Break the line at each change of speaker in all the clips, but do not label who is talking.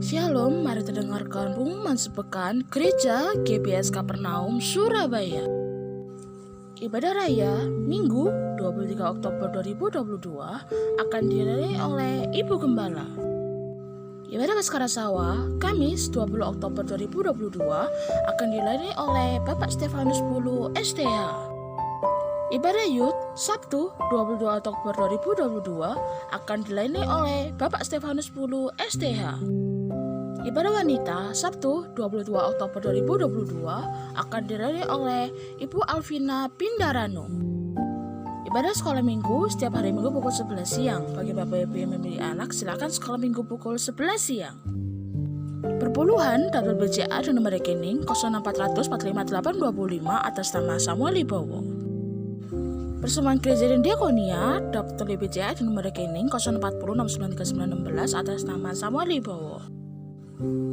Shalom, mari kita dengarkan pengumuman sepekan Gereja GBS Kapernaum, Surabaya. Ibadah Raya Minggu 23 Oktober 2022 akan dilayani oleh Ibu Gembala. Ibadah Baskara Sawah Kamis 20 Oktober 2022 akan dilayani oleh Bapak Stefanus Pulu STH. Ibadah Yud Sabtu 22 Oktober 2022 akan dilayani oleh Bapak Stefanus Pulu STH. Ibadah Wanita Sabtu 22 Oktober 2022 akan dilayani oleh Ibu Alvina Pindarano. Ibadah Sekolah Minggu setiap hari Minggu pukul 11 siang. Bagi Bapak Ibu yang memiliki anak, silakan sekolah Minggu pukul 11 siang. Perpuluhan daftar BCA dan nomor rekening 06400 45825 atas nama Samuel Ibowo. Persembahan Gereja dan Diakonia daftar BCA dan nomor rekening 040 693916 atas nama Samuel Ibowo.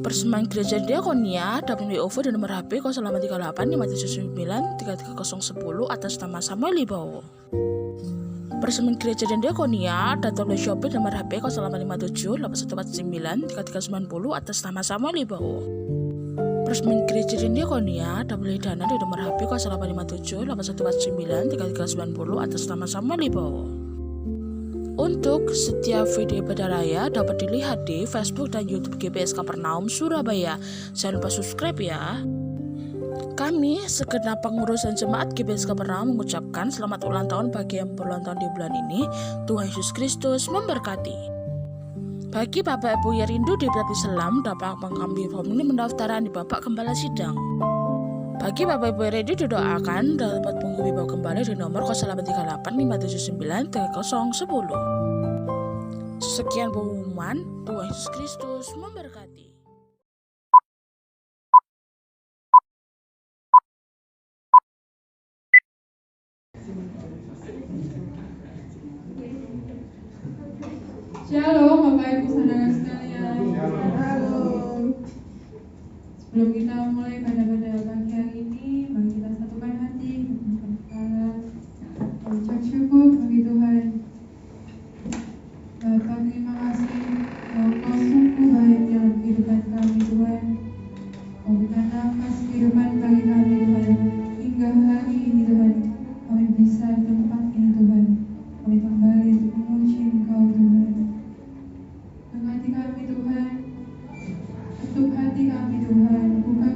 Persembahan Gereja dan Diakonia daftar WOV dan nomor HP 0838 579 33010 atas nama Samuel Ibowo. Persembahan Gereja dan Diakonia daftar Shopee dan nomor HP 0857 8149 3390 atas nama Samuel Ibowo. Persembahan Gereja dan Diakonia daftar dana di nomor HP 0857 8149 3390 atas nama Samuel Ibowo. Untuk setiap video ibadah raya dapat dilihat di Facebook dan YouTube GBS Kapernaum Surabaya. Jangan lupa subscribe ya. Kami segenap pengurus dan jemaat GBS Kapernaum mengucapkan selamat ulang tahun bagi yang berulang tahun di bulan ini. Tuhan Yesus Kristus memberkati. Bagi Bapak Ibu yang rindu di Berarti Selam dapat mengambil formulir pendaftaran di Bapak Gembala Sidang. Bagi Bapak Ibu yang rindu didoakan dapat menghubungi Bapak Gembala di nomor 0838 579 3010. Sekian pengumuman. Tuhan Yesus Kristus memberkati.
Shalom Bapak Ibu saudara sekalian. Shalom. Sebelum kita mulai pada pagi hari ini, mari kita satukan hati untuk berkata ucap syukur bagi Tuhan. Bapa, terima kasih Engkau sungguh baik dalam kehidupan kami Tuhan. Kau berikan nafas kehidupan bagi kami Tuhan. Hingga hari ini Tuhan, kami bisa di tempat ini Tuhan. Kami kembali untuk memuji Engkau Tuhan. Hati kami Tuhan, tutup hati kami Tuhan, buka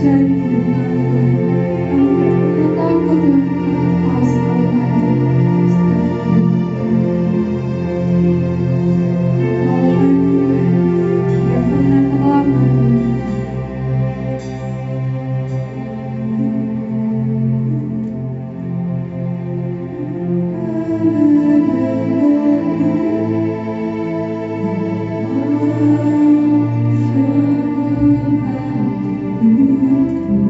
terjadi di hidup kami Tuhan. Kami benar-benar takut Tuhan karena Engkau selalu hadir di setiap kehidupan kami. Pertolongan Tuhan tidak pernah terlambat Tuhan. Sungguh hatiku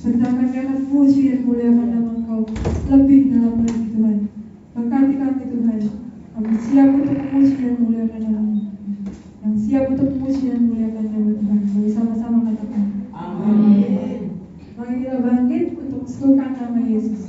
Sertakan kami puji dan muliakan nama Engkau lebih dalam lagi Tuhan. Berkati kami Tuhan. Kami siap untuk memuji dan memuliakan nama-Mu. Yang siap untuk memuji dan memuliakan nama Tuhan. Mari sama-sama katakan. Amin. Mari kita bangkit untuk menyebutkan nama Yesus.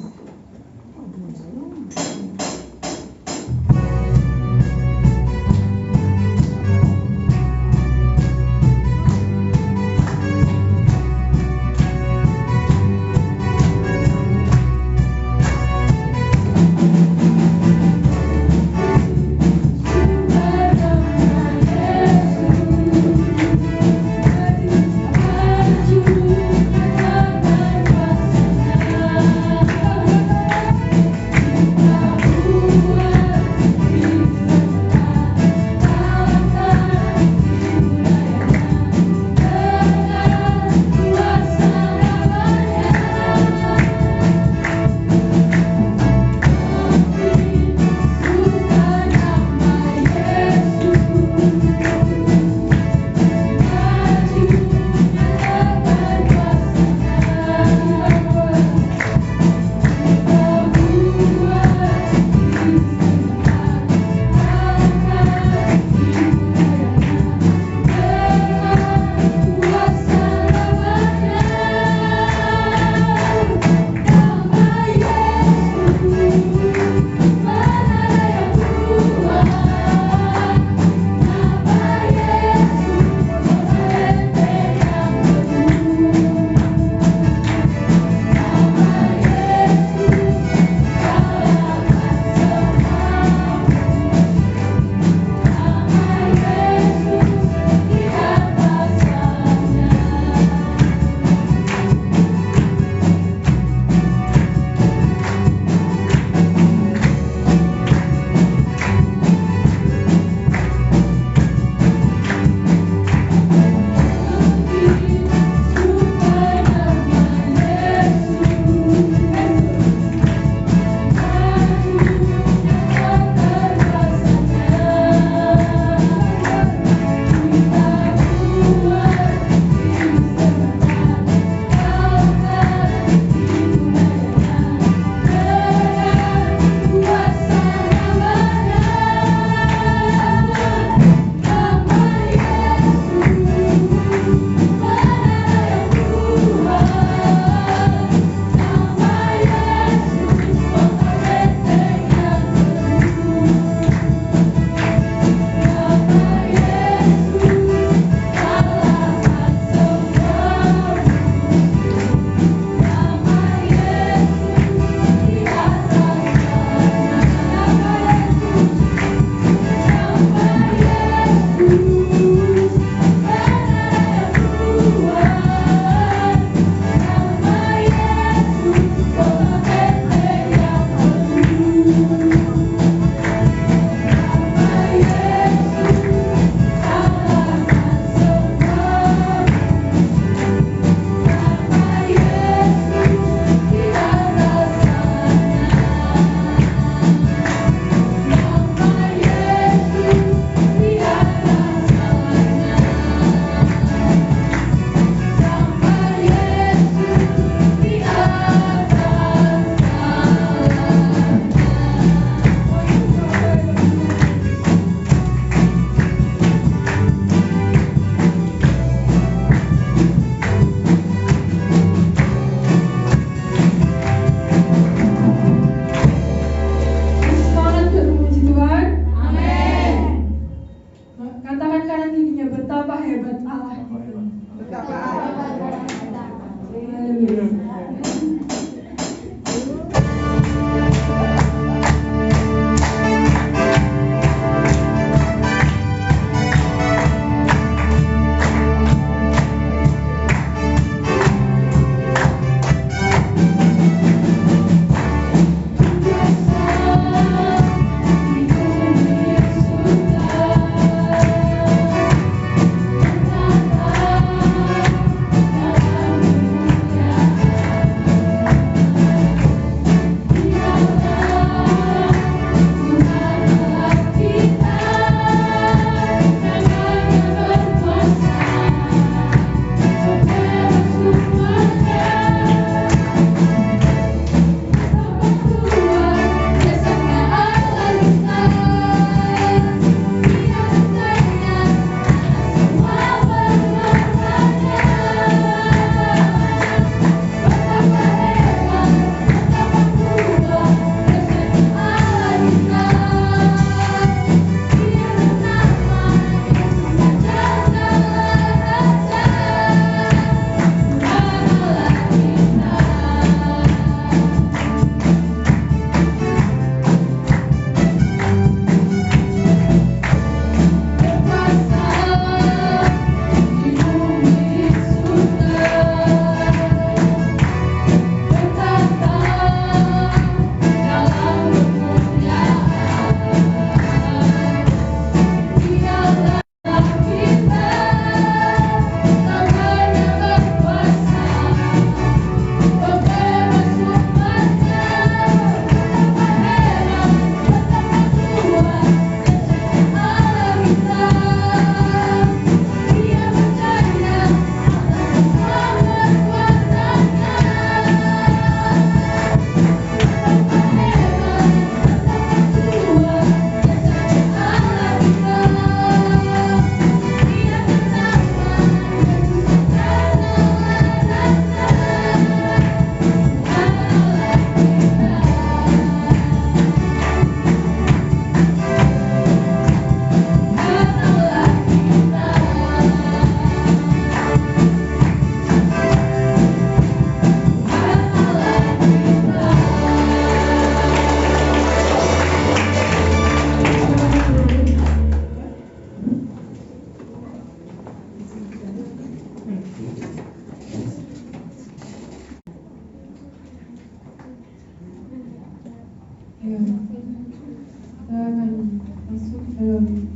Ya, kita akan masuk dalam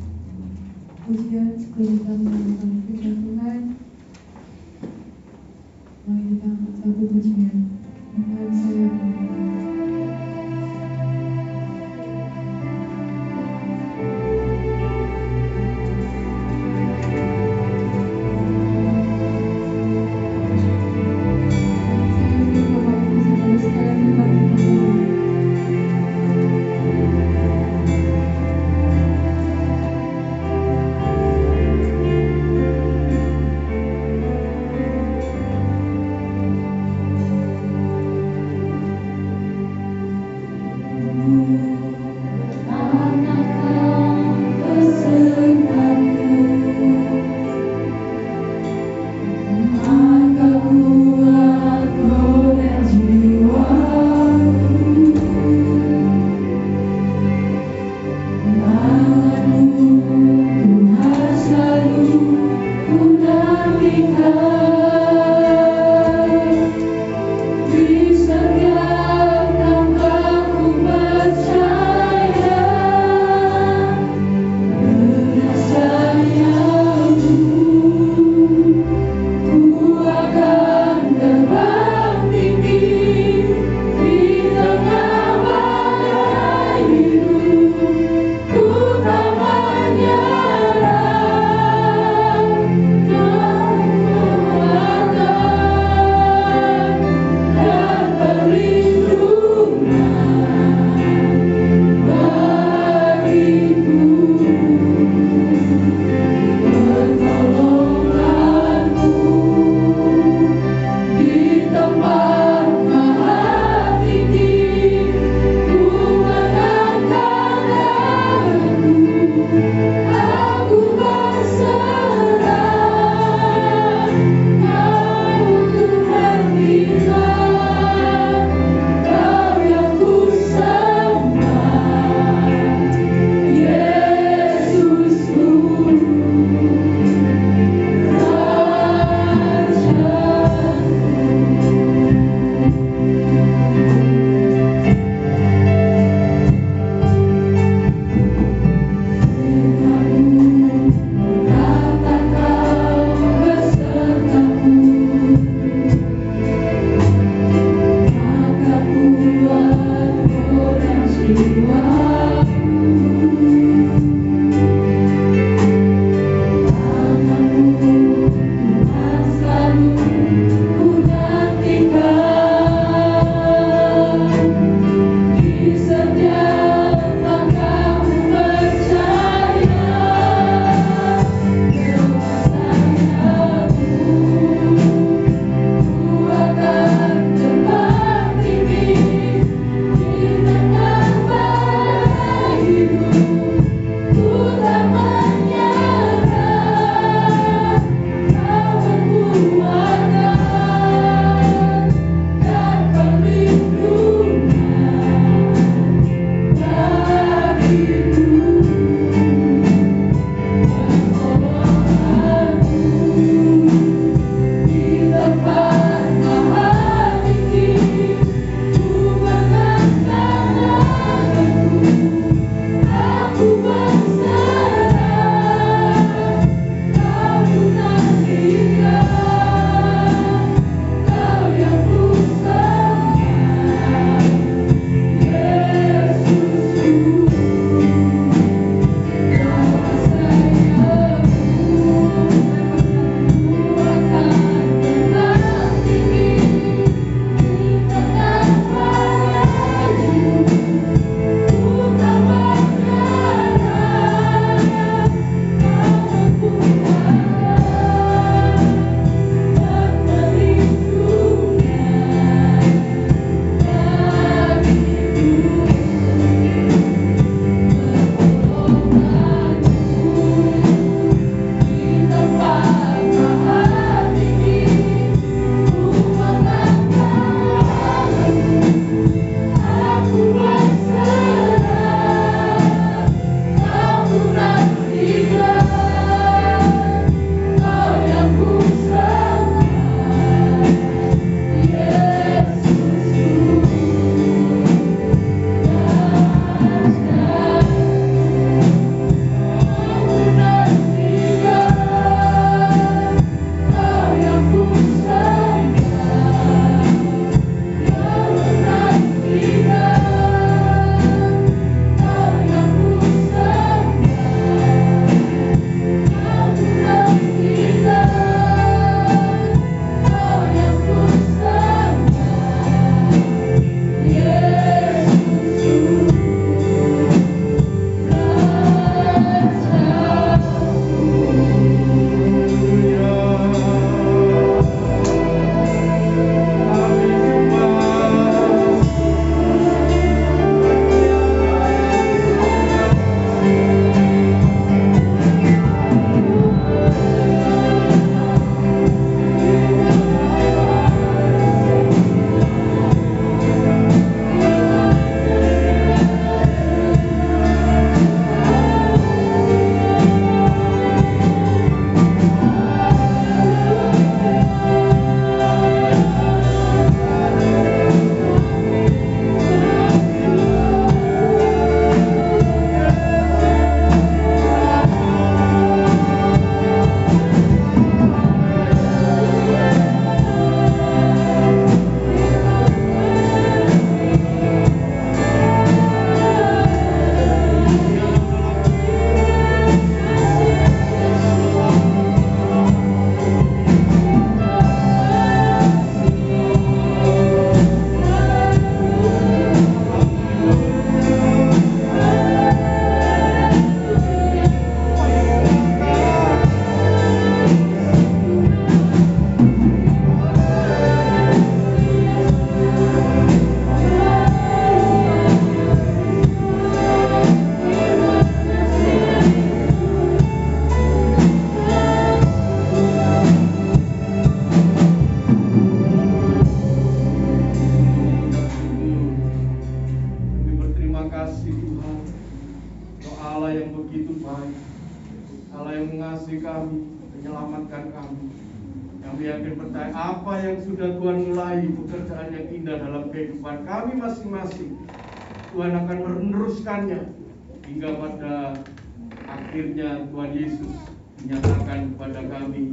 pujian sebelum kita mendengarkan firman Tuhan. Mari kita angkat satu pujian. Tuhan saya berdoa.
kami, menyelamatkan kami. Kami yakin percaya apa yang sudah Tuhan mulai, pekerjaan yang indah dalam kehidupan kami masing-masing, Tuhan akan meneruskannya hingga pada akhirnya Tuhan Yesus menyatakan kepada kami,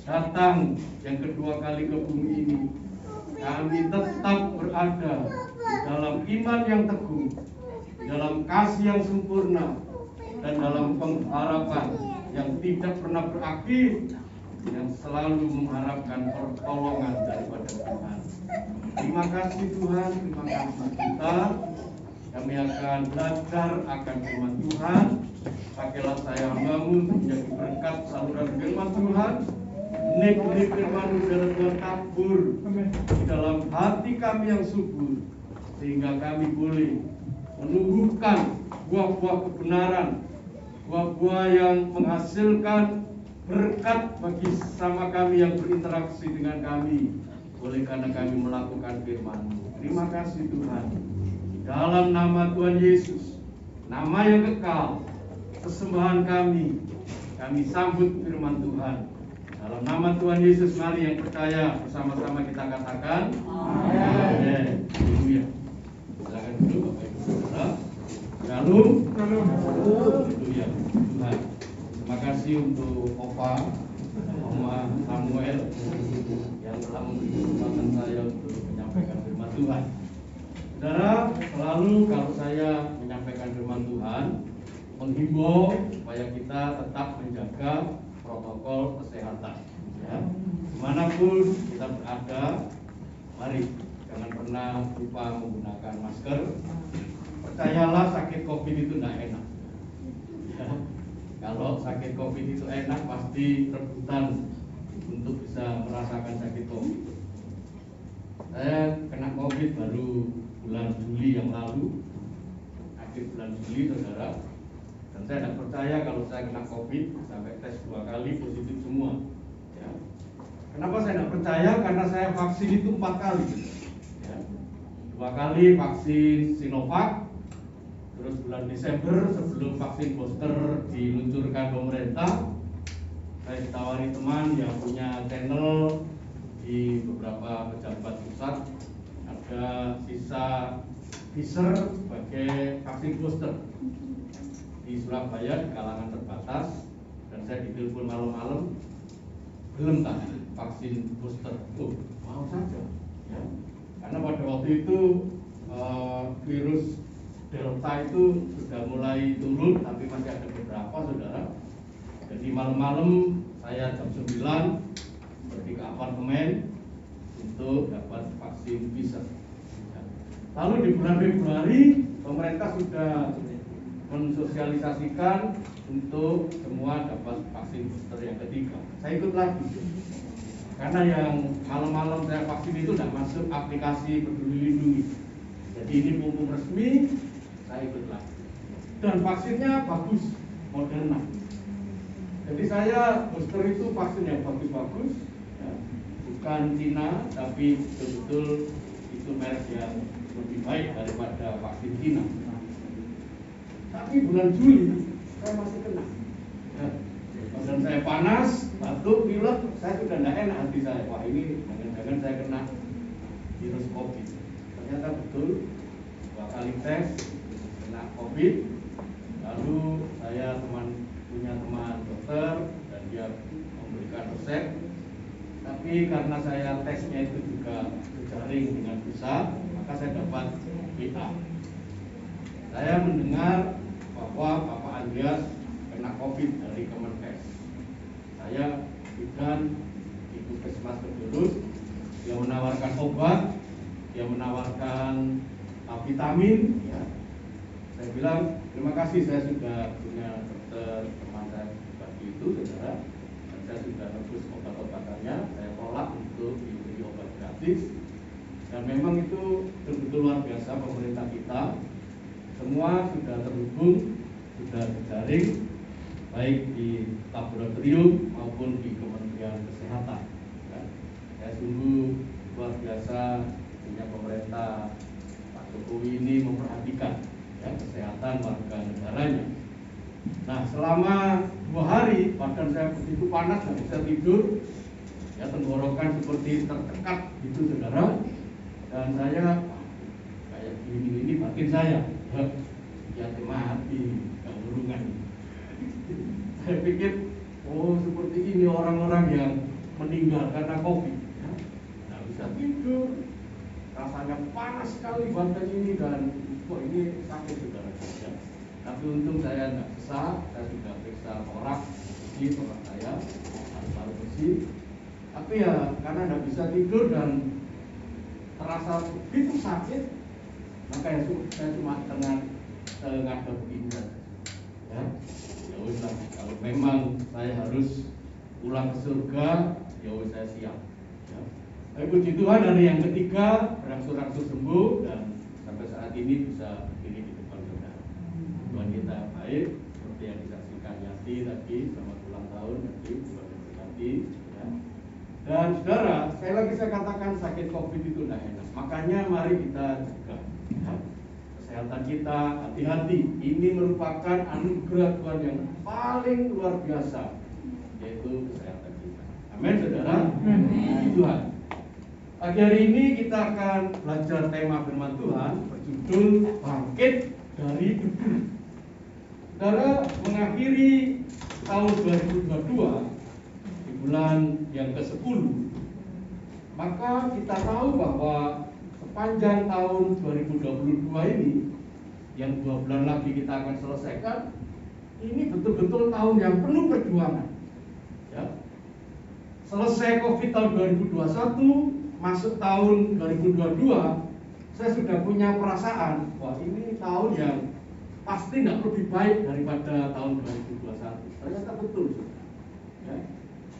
datang yang kedua kali ke bumi ini. Kami tetap berada di dalam iman yang teguh, dalam kasih yang sempurna, dan dalam pengharapan yang tidak pernah berakhir, yang selalu mengharapkan pertolongan daripada Tuhan. Terima kasih Tuhan, terima kasih kita. Kami akan belajar akan firman Tuhan. Pakailah saya hambamu untuk menjadi berkat saluran firman Tuhan. Benih-benih firman udara Tuhan tabur di dalam hati kami yang subur, sehingga kami boleh menumbuhkan buah-buah kebenaran, buah-buah yang menghasilkan berkat bagi sesama kami yang berinteraksi dengan kami, oleh karena kami melakukan firman-Mu. Terima kasih Tuhan. Dalam nama Tuhan Yesus, nama yang kekal, persembahan kami sambut firman Tuhan. Dalam nama Tuhan Yesus, mari yang percaya bersama-sama kita katakan amin. Haleluya. Silakan duduk Bapak Ibu Saudara. Shalom. Haleluya. Tuhan. Terima kasih untuk Opa, Oma Samuel yang telah memberi kesempatan saya untuk menyampaikan firman Tuhan. Saudara, selalu kalau saya menyampaikan firman Tuhan, menghimbau supaya kita tetap menjaga protokol kesehatan. Ya, dimanapun kita berada, mari jangan pernah lupa menggunakan masker. Percayalah, sakit COVID itu tidak enak. Ya, kalau sakit COVID itu enak, pasti rebutan untuk bisa merasakan sakit COVID. Saya kena COVID baru bulan Juli yang lalu, akhir bulan Juli, saudara. Dan saya tidak percaya kalau saya kena COVID, sampai tes 2 kali positif semua. Ya. Kenapa saya tidak percaya? Karena saya vaksin itu 4 kali. Ya. 2 kali vaksin Sinovac, terus bulan Desember sebelum vaksin booster diluncurkan pemerintah, saya ditawari teman yang punya channel di beberapa pejabat pusat, ada sisa Pfizer sebagai vaksin booster di Surabaya di kalangan terbatas, dan saya ditelepon malam-malam, belum tak vaksin booster. Mau saja, ya. Karena pada waktu itu virus Delta itu sudah mulai turun, tapi masih ada beberapa, saudara. Jadi malam-malam saya jam 9 pergi ke apartemen untuk dapat vaksin Pfizer. Ya. Lalu di bulan Februari pemerintah sudah mensosialisasikan untuk semua dapat vaksin booster yang ketiga. Saya ikut lagi, karena yang malam-malam saya vaksin itu tidak masuk aplikasi Peduli Lindungi. Jadi ini mumpung resmi, saya ikut lagi. Dan vaksinnya bagus, Moderna. Jadi saya booster itu vaksin yang bagus-bagus, ya. Bukan Cina, tapi betul-betul itu merek yang lebih baik daripada vaksin Cina. Tapi bulan Juli saya masih kena. Dan saya panas, batuk, pilek, saya sudah tidak enak hati saya. Wah, ini jangan-jangan saya kena virus COVID. Ternyata betul, 2 kali tes kena COVID. Lalu saya punya teman dokter dan dia memberikan resep. Tapi karena saya tesnya itu juga jejaring dengan bisa, maka saya dapat WA. Saya mendengar bahwa Bapak Andreas kena COVID dari Kemenkes. Saya bidan di Puskesmas Kedurus, dia menawarkan obat, dia menawarkan vitamin. Ya. Saya bilang terima kasih, saya sudah punya dokter teman saya seperti itu, saudara, dan saya sudah nebus obat-obatannya. Saya tolak untuk diberi obat gratis, dan memang itu betul-betul luar biasa pemerintah kita. Semua sudah terhubung, sudah terjaring, baik di laboratorium maupun di Kementerian Kesehatan. Ya. Saya sungguh luar biasa punya pemerintah Pak Jokowi ini memperhatikan, ya, kesehatan warga negaranya. Nah, selama 2 hari badan saya begitu panas, nggak bisa tidur, ya tenggorokan seperti tertekat gitu saudara, dan saya kayak gini batin saya, ya mati keurungan. Saya pikir, oh seperti ini orang-orang yang meninggal karena COVID, ya. Nggak bisa tidur, rasanya panas sekali badan ini, dan kok ini sakit saudara. Ya. Tapi untung saya nggak sesak, saya sudah periksa torak saya harus bersih. Tapi ya karena nggak bisa tidur dan terasa begitu sakit, maka ya saya cuma ngadep begini saja. Ya, ya wis lah. Kalau memang saya harus pulang ke surga, ya wis saya siap. Ya. Tapi puji Tuhan, hari yang ketiga berangsur-angsur sembuh dan sampai saat ini bisa berdiri di depan saudara. Tuhan kita baik, seperti yang disaksikan Yati tadi, selamat ulang tahun Yati, Tuhan memberkati. Ya. Dan saudara, sekali lagi saya katakan sakit COVID itu tidak enak. Makanya mari kita jaga, ya, kesehatan kita, hati-hati. Ini merupakan anugerah Tuhan yang paling luar biasa, yaitu kesehatan kita. Amin saudara. Amin. Tuhan. Pagi hari ini kita akan belajar tema firman Tuhan berjudul Bangkit dari Debu. Saudara, mengakhiri tahun 2022 di bulan yang ke-10, maka kita tahu bahwa sepanjang tahun 2022 ini, yang 2 bulan lagi kita akan selesaikan, ini betul-betul tahun yang penuh perjuangan. Ya. Selesai COVID tahun 2021, masuk tahun 2022, saya sudah punya perasaan, wah ini tahun yang pasti nggak lebih baik daripada tahun 2021. Ternyata betul. Ya.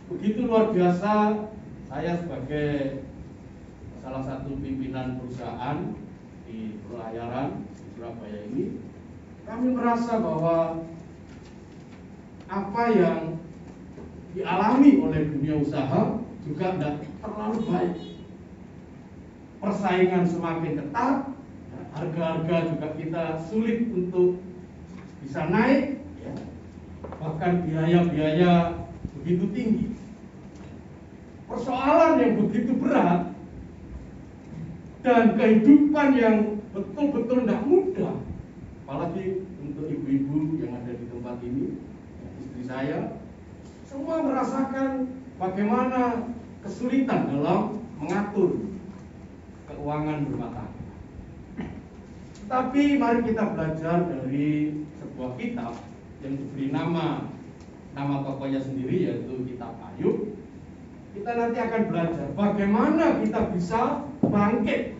Begitu luar biasa, saya sebagai salah satu pimpinan perusahaan di pelayaran di Surabaya ini, kami merasa bahwa apa yang dialami oleh dunia usaha juga tidak terlalu baik. Persaingan semakin ketat, harga-harga juga kita sulit untuk bisa naik, ya. Bahkan biaya-biaya begitu tinggi. Persoalan yang begitu berat dan kehidupan yang betul-betul tidak mudah, apalagi untuk ibu-ibu yang ada di tempat ini, istri saya, semua merasakan bagaimana kesulitan dalam mengatur keuangan rumah tangga. Tapi mari kita belajar dari sebuah kitab yang diberi nama tokohnya sendiri, yaitu kitab Ayub. Kita nanti akan belajar bagaimana kita bisa bangkit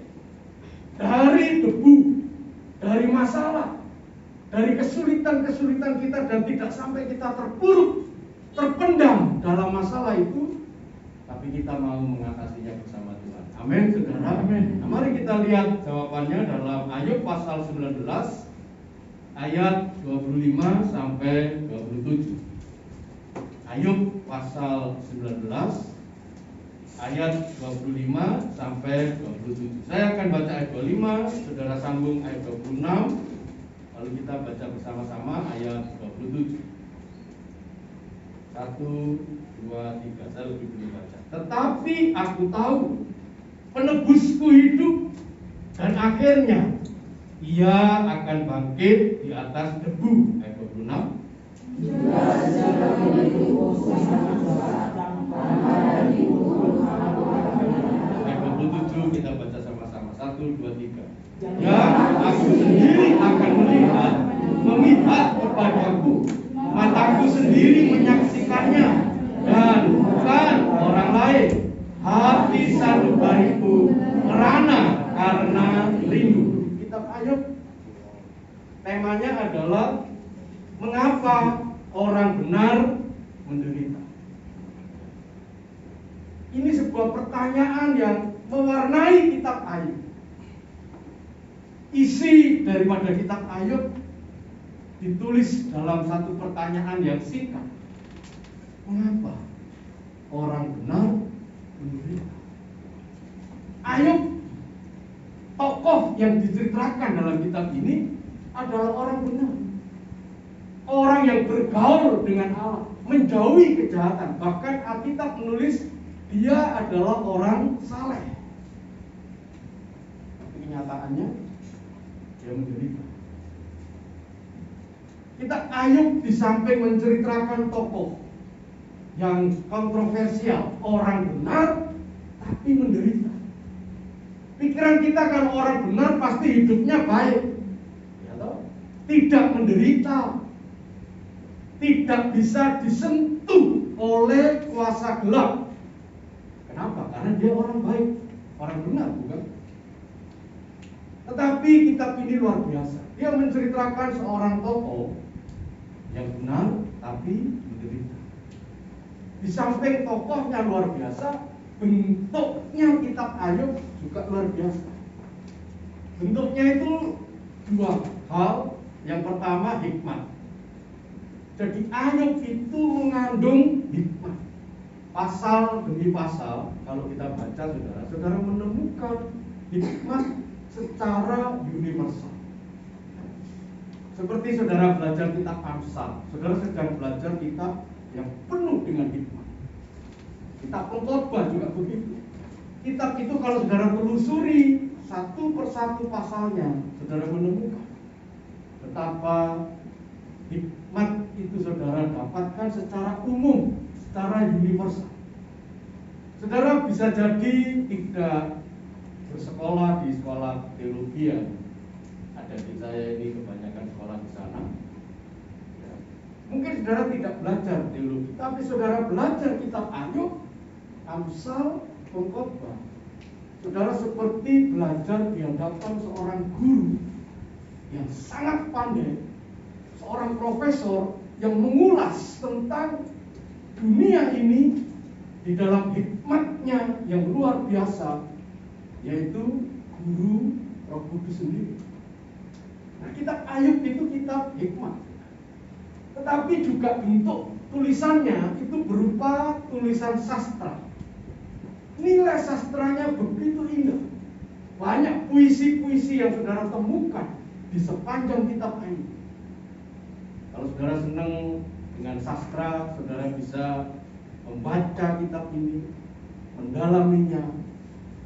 dari debu, dari masalah, dari kesulitan-kesulitan kita, dan tidak sampai kita terpuruk, terpendam dalam masalah itu, tapi kita mau mengatasinya bersama Tuhan. Amin, saudara. Amin. Nah, mari kita lihat jawabannya dalam Ayub pasal 19 ayat 25 sampai 27. Ayub pasal 19 ayat 25 sampai 27. Saya akan baca ayat 25, saudara sambung ayat 26, lalu kita baca bersama-sama ayat 27. 1, 2, 3, saya lebih dulu baca. Tetapi aku tahu penebusku hidup, dan akhirnya ia akan bangkit di atas debu. Ayat 26. Ayat 27 kita baca sama-sama. 1, 2, 3. Ya, aku sendiri akan melihat, memihak kepadaku, mataku sendiri menyaksikannya, dan bukan orang lain. Hati sanubariku merana karena rindu. Kitab Ayub temanya adalah mengapa orang benar menderita. Ini sebuah pertanyaan yang mewarnai kitab Ayub. Isi daripada kitab Ayub ditulis dalam satu pertanyaan yang singkat. Mengapa orang benar menderita? Ayub, tokoh yang diceritakan dalam kitab ini, adalah orang benar. orang yang bergaul dengan Allah, menjauhi kejahatan. Bahkan Alkitab menulis dia adalah orang saleh. Tapi kenyataannya dia menderita. Kita Ayub di samping menceritakan tokoh yang kontroversial, orang benar tapi menderita. Pikiran kita kan orang benar pasti hidupnya baik, ya toh? Tidak menderita, tidak bisa disentuh oleh kuasa gelap. Kenapa? Karena dia orang baik, orang benar, bukan? Tetapi kitab ini luar biasa. Dia menceritakan seorang tokoh yang benar tapi menderita. Di samping tokohnya luar biasa, bentuknya kitab Ayub juga luar biasa. Bentuknya itu dua hal. Yang pertama hikmat. Jadi Ayub itu mengandung hikmat. Pasal demi pasal, kalau kita baca saudara menemukan hikmat secara universal. Seperti saudara belajar kitab Amsal, saudara sedang belajar kitab yang penuh dengan hikmat. Kitab Pengkhotbah juga begitu. Kitab itu kalau saudara telusuri satu persatu pasalnya, saudara menemukan betapa hikmat itu saudara dapatkan secara umum, secara universal. Saudara bisa jadi tidak bersekolah di sekolah teologi ya. Ada di saya ini kebanyakan sekolah di sana. Ya. Mungkin saudara tidak belajar teologi, tapi saudara belajar kitab Ayub, Amsal, Pengkhotbah. Saudara seperti belajar di hadapan seorang guru yang sangat pandai, seorang profesor yang mengulas tentang dunia ini di dalam hikmatnya yang luar biasa, yaitu guru Roh Kudus sendiri. Nah, kitab Ayub itu kitab hikmat. Tetapi juga bentuk tulisannya itu berupa tulisan sastra. Nilai sastranya begitu indah. Banyak puisi-puisi yang saudara temukan di sepanjang kitab Ayub. Kalau saudara senang dengan sastra, saudara bisa membaca kitab ini, mendalaminya,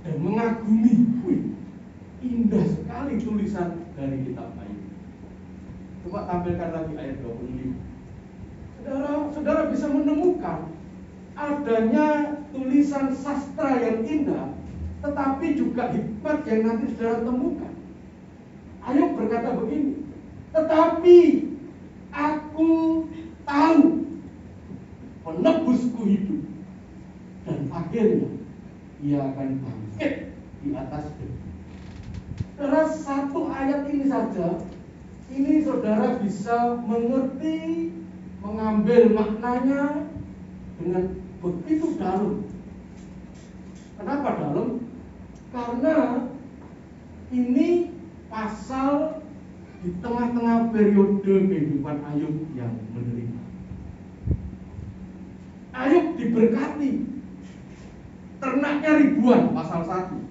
dan mengagumi. Indah sekali tulisan dari kitab Ayub. Coba tampilkan lagi ayat 25. Saudara bisa menemukan adanya tulisan sastra yang indah, tetapi juga hikmat yang nanti saudara temukan. Ayub berkata begini, tetapi aku tahu penebusku hidup, dan akhirnya ia akan bangkit di atas debu. Saudara, satu ayat ini saja, ini saudara bisa mengerti, mengambil maknanya dengan begitu dalam. Kenapa dalam? Karena ini pasal di tengah-tengah periode kehidupan Ayub yang menderita. Ayub diberkati, ternaknya ribuan, pasal 1.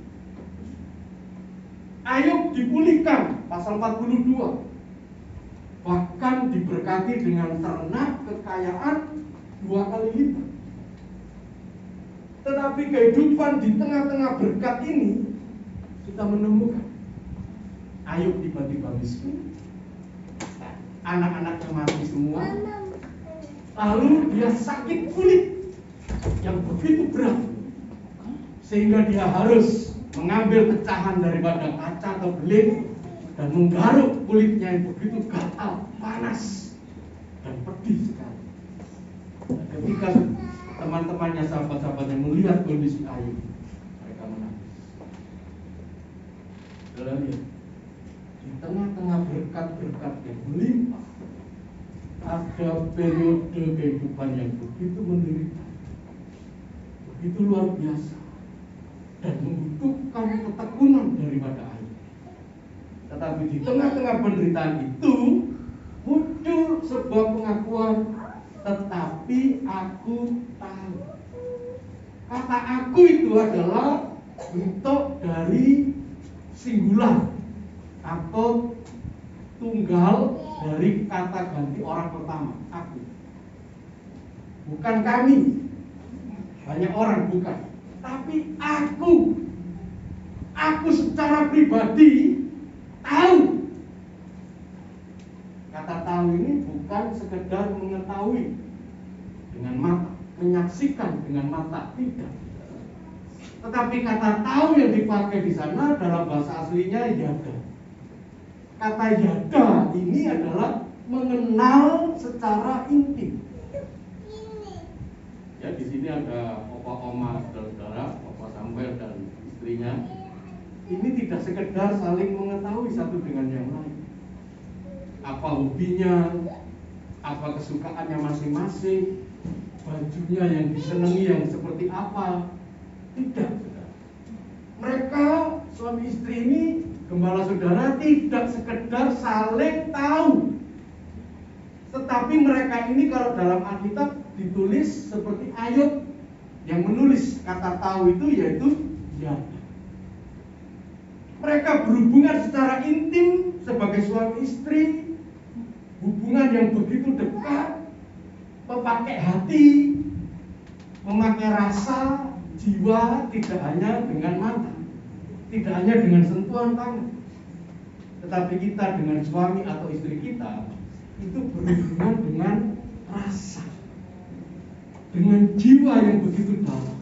Ayub dipulihkan, pasal 42. Bahkan diberkati dengan ternak kekayaan 2 kali lipat. Tetapi kehidupan di tengah-tengah berkat ini, kita menemukan Ayub tiba-tiba miskin, anak-anaknya mati semua, lalu dia sakit kulit yang begitu berat, sehingga dia harus mengambil pecahan daripada kaca atau beling dan menggaruk kulitnya yang begitu gatal, panas, dan pedih sekali. Dan ketika teman-temannya, sahabat-sahabatnya melihat kondisi Ayub, mereka menangis. Saudara lihat, di tengah-tengah berkat-berkat yang melimpah, ada periode kehidupan yang begitu menderita, begitu luar biasa, dan membutuhkan ketekunan daripada Ayub. Tetapi di tengah-tengah penderitaan itu muncul sebuah pengakuan, tetapi aku tahu. Kata aku itu adalah bentuk dari singular atau tunggal dari kata ganti orang pertama, aku. Bukan kami, banyak orang bukan, tapi aku. Aku secara pribadi tahu. Kata tahu ini bukan sekedar mengetahui dengan mata, menyaksikan dengan mata, tidak. Tetapi kata tahu yang dipakai di sana dalam bahasa aslinya yada. Kata yada ini adalah mengenal secara intim. Ya, di sini ada opa oma saudara-saudara, opa Samuel dan istrinya. Ini tidak sekedar saling mengetahui satu dengan yang lain. Apa hobinya, apa kesukaannya masing-masing, bajunya yang disenangi yang seperti apa. Tidak, saudara. Mereka suami istri ini, gembala saudara, tidak sekedar saling tahu. Tetapi mereka ini kalau dalam Alkitab ditulis seperti Ayub yang menulis kata tahu itu yaitu yada. Mereka berhubungan secara intim sebagai suami istri, hubungan yang begitu dekat, memakai hati, memakai rasa, jiwa, tidak hanya dengan mata, tidak hanya dengan sentuhan tangan, tetapi kita dengan suami atau istri kita itu berhubungan dengan rasa, dengan jiwa yang begitu dalam.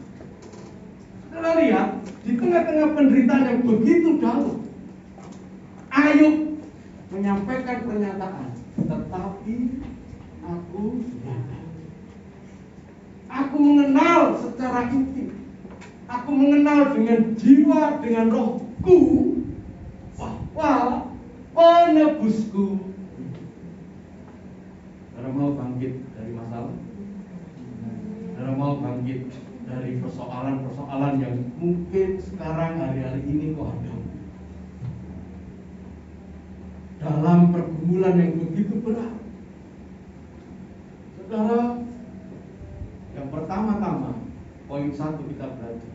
Saudara lihat, di tengah-tengah penderitaan yang begitu dalam, Ayub menyampaikan pernyataan, tetapi aku yada. Aku mengenal secara intim. Aku mengenal dengan jiwa, dengan rohku, bahwa penebusku. Saudara mau bangkit dari masalah? Saudara mau bangkit dari persoalan-persoalan yang mungkin sekarang hari-hari ini kau hadapi? Dalam pergumulan yang begitu berat, saudara, yang pertama-tama, poin 1 kita belajar.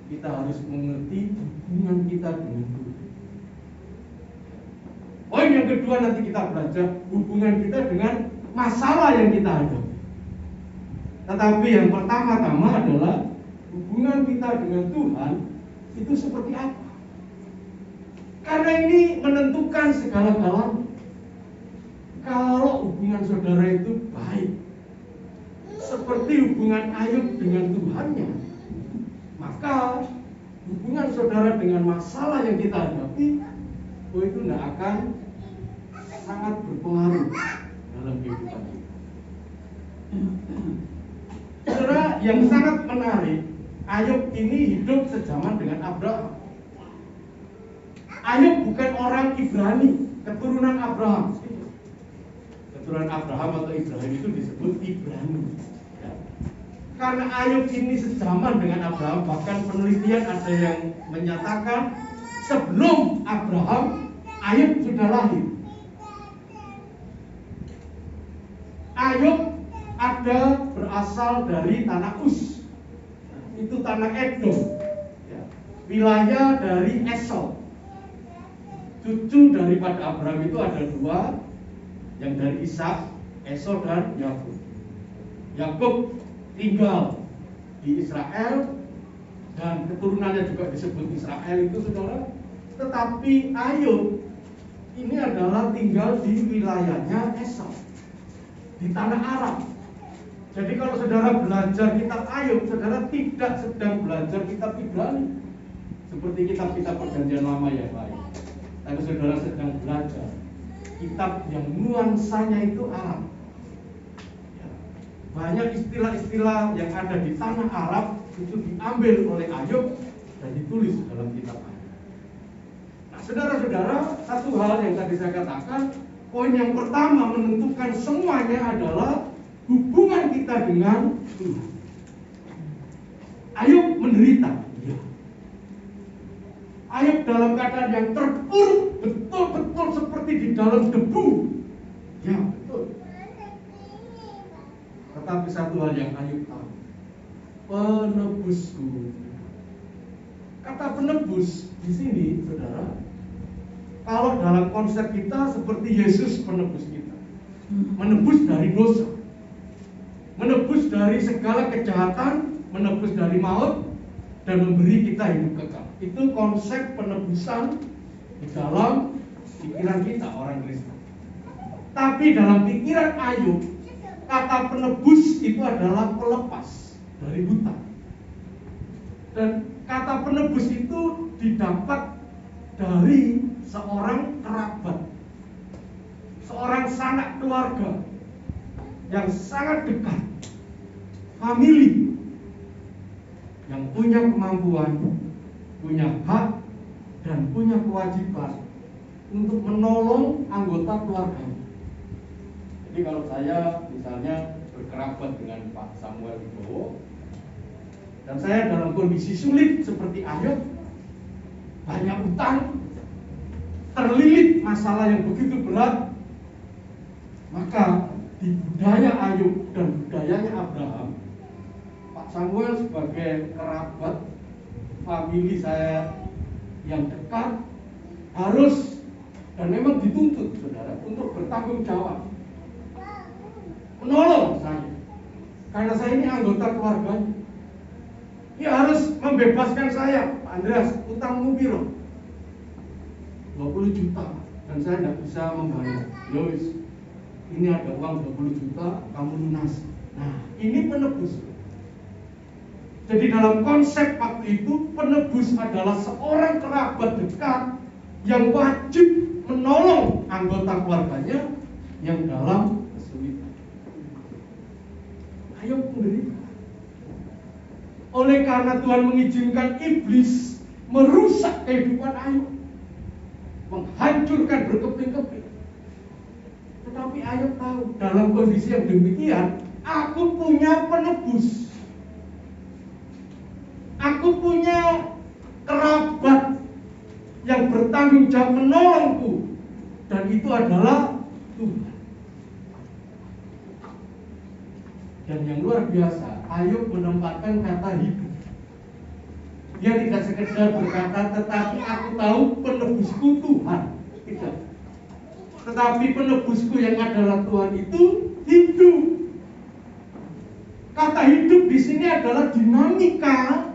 Kita harus mengerti hubungan kita dengan Tuhan. Poin yang kedua nanti kita belajar hubungan kita dengan masalah yang kita hadapi. Tetapi yang pertama-tama adalah hubungan kita dengan Tuhan itu seperti apa? Karena ini menentukan segala-galanya. Kalau hubungan saudara itu baik, seperti hubungan Ayub dengan Tuhannya, maka hubungan saudara dengan masalah yang kita hadapi, itu tidak akan sangat berpengaruh dalam kehidupan kita. Saudara, yang sangat menarik, Ayub ini hidup sejaman dengan Abraham. Ayub bukan orang Ibrani, keturunan Abraham. Keturunan Abraham atau Ibrahim itu disebut Ibrani. Ya. Karena Ayub ini sejaman dengan Abraham, bahkan penelitian ada yang menyatakan sebelum Abraham, Ayub sudah lahir. Ayub ada berasal dari tanah Uz, itu tanah Edom, ya. Wilayah dari Esau. Cucu daripada Abraham itu ada 2, yang dari Ishak, Esau dan Yakub. Yakub tinggal di Israel dan keturunannya juga disebut Israel itu, saudara. Tetapi Ayub ini adalah tinggal di wilayahnya Esau, di tanah Aram. Jadi kalau saudara belajar kitab Ayub, saudara tidak sedang belajar kitab Ibrani seperti kitab-kitab perjanjian lama yang lain. Tapi saudara sedang belajar kitab yang nuansanya itu Arab. Ya. Banyak istilah-istilah yang ada di tanah Arab itu diambil oleh Ayub dan ditulis dalam kitab Ayub. Nah, saudara-saudara, satu hal yang tadi saya katakan, poin yang pertama menentukan semuanya adalah hubungan kita dengan Tuhan. Ayub menderita. Ya. Ayub dalam keadaan yang terpuruk, betul-betul seperti di dalam debu. Ya, betul. Tetapi satu hal yang Ayub tahu, penebusku. Kata penebus di sini, saudara, Kalau dalam konsep kita seperti Yesus penebus kita, menebus dari dosa, menebus dari segala kejahatan, menebus dari maut, dan memberi kita hidup kekal. Itu konsep penebusan di dalam pikiran kita orang Kristen. Tapi dalam pikiran Ayub, kata penebus itu adalah pelepas dari hutang. Dan kata penebus itu didapat dari seorang kerabat, seorang sanak keluarga yang sangat dekat, famili, yang punya kemampuan, punya hak, dan punya kewajiban untuk menolong anggota keluarganya. Jadi kalau saya misalnya berkerabat dengan Pak Samuel Wibowo, dan saya dalam kondisi sulit seperti Ayub, banyak utang, terlilit masalah yang begitu berat, maka di budaya Ayub dan budayanya Abraham, Pak Samuel sebagai kerabat famili saya yang dekat harus dan memang dituntut, saudara, untuk bertanggung jawab, menolong saya, karena saya ini anggota keluarganya. Dia harus membebaskan saya. Pak Andreas, utangmu piro? 20 juta, dan saya tidak bisa membayar. Yois, ini ada uang 20 juta, kamu lunas. Nah, ini penebus. Jadi dalam konsep waktu itu, penebus adalah seorang kerabat dekat yang wajib menolong anggota keluarganya yang dalam kesulitan. Ayo menderita. Oleh karena Tuhan mengizinkan iblis merusak kehidupan Ayub, menghancurkan berkeping-keping. Tetapi Ayub tahu, dalam kondisi yang demikian, aku punya penebus. Aku punya kerabat yang bertanggung jawab menolongku, dan itu adalah Tuhan. Dan yang luar biasa, Ayub menempatkan kata hidup. Dia tidak sekedar berkata, tetapi aku tahu penebusku Tuhan. Tidak. Tetapi penebusku yang adalah Tuhan itu hidup. Kata hidup di sini adalah dinamika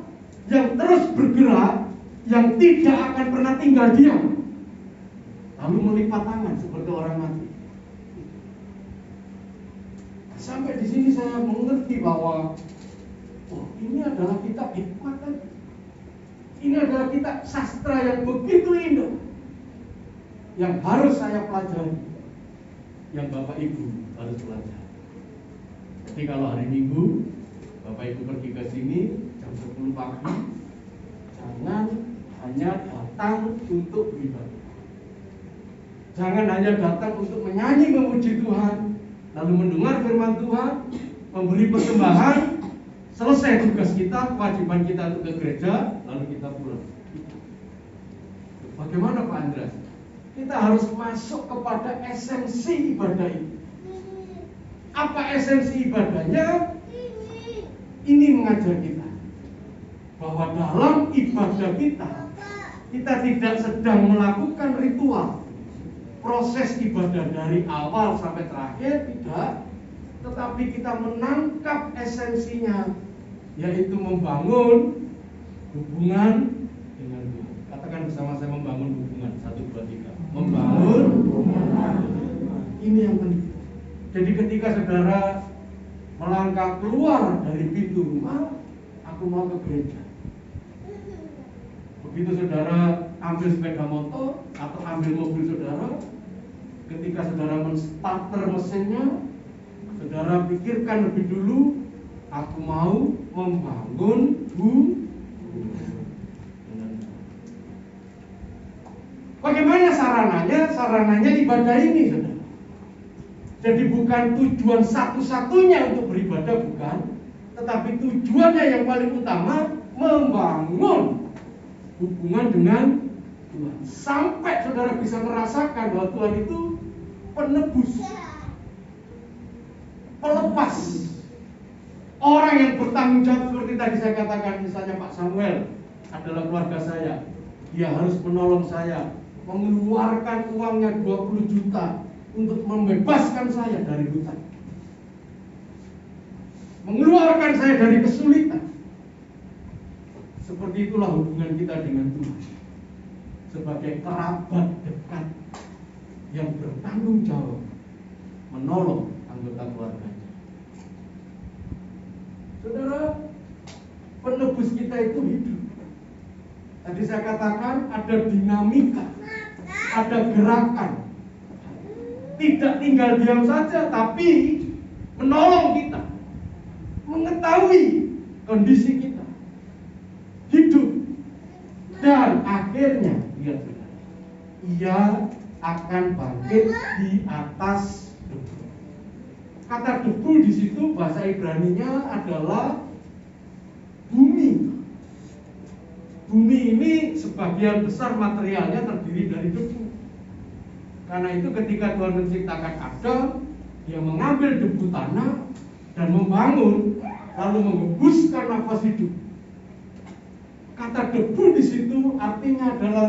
yang terus bergerak, yang tidak akan pernah tinggal diam, lalu melipat tangan seperti orang mati. Sampai di sini saya mengerti bahwa ini adalah kitab hikmat kan? Ini adalah kitab sastra yang begitu indah, yang harus saya pelajari, yang Bapak Ibu harus pelajari. Jadi kalau hari Minggu Bapak Ibu pergi ke sini jam 10 pagi, jangan hanya datang untuk beribadah. Jangan hanya datang untuk menyanyi memuji Tuhan, lalu mendengar firman Tuhan, memberi persembahan, selesai tugas kita, kewajiban kita untuk ke gereja, lalu kita pulang. Bagaimana Pak Andreas? Kita harus masuk kepada esensi ibadah ini. Apa esensi ibadahnya? Ini mengajar kita bahwa dalam ibadah kita tidak sedang melakukan ritual, proses ibadah dari awal sampai terakhir, tidak. Tetapi kita menangkap esensinya, yaitu membangun hubungan dengan Tuhan. Katakan bersama saya, membangun hubungan. 1, 2, 3. Membangun hubungan. Ini yang penting. Jadi ketika saudara melangkah keluar dari pintu rumah, aku mau ke gereja. Begitu saudara ambil sepeda motor atau ambil mobil saudara, ketika saudara men-starter mesinnya, saudara pikirkan lebih dulu, aku mau membangun hubungan. Bagaimana sarananya? Sarananya ibadah ini, saudara. Jadi bukan tujuan satu-satunya untuk beribadah, bukan. Tetapi tujuannya yang paling utama, membangun hubungan dengan Tuhan. Sampai saudara bisa merasakan bahwa Tuhan itu penebus, pelepas. Orang yang bertanggung jawab seperti tadi saya katakan, misalnya Pak Samuel adalah keluarga saya. Dia harus menolong saya mengeluarkan uangnya 20 juta untuk membebaskan saya dari hutang. Mengeluarkan saya dari kesulitan. Seperti itulah hubungan kita dengan Tuhan. Sebagai kerabat dekat yang bertanggung jawab menolong anggota keluarganya. Saudara, penebus kita itu hidup. Tadi saya katakan ada dinamika, ada gerakan. Tidak tinggal diam saja, tapi menolong kita, mengetahui kondisi kita, hidup, dan akhirnya ia akan bangkit di atas debu. Kata debu di situ bahasa Ibraninya adalah bumi. Bumi ini sebagian besar materialnya terdiri dari debu. Karena itu ketika Tuhan menciptakan Adam, dia mengambil debu tanah dan membangun, lalu mengembuskan nafas hidup. Kata debu di situ artinya adalah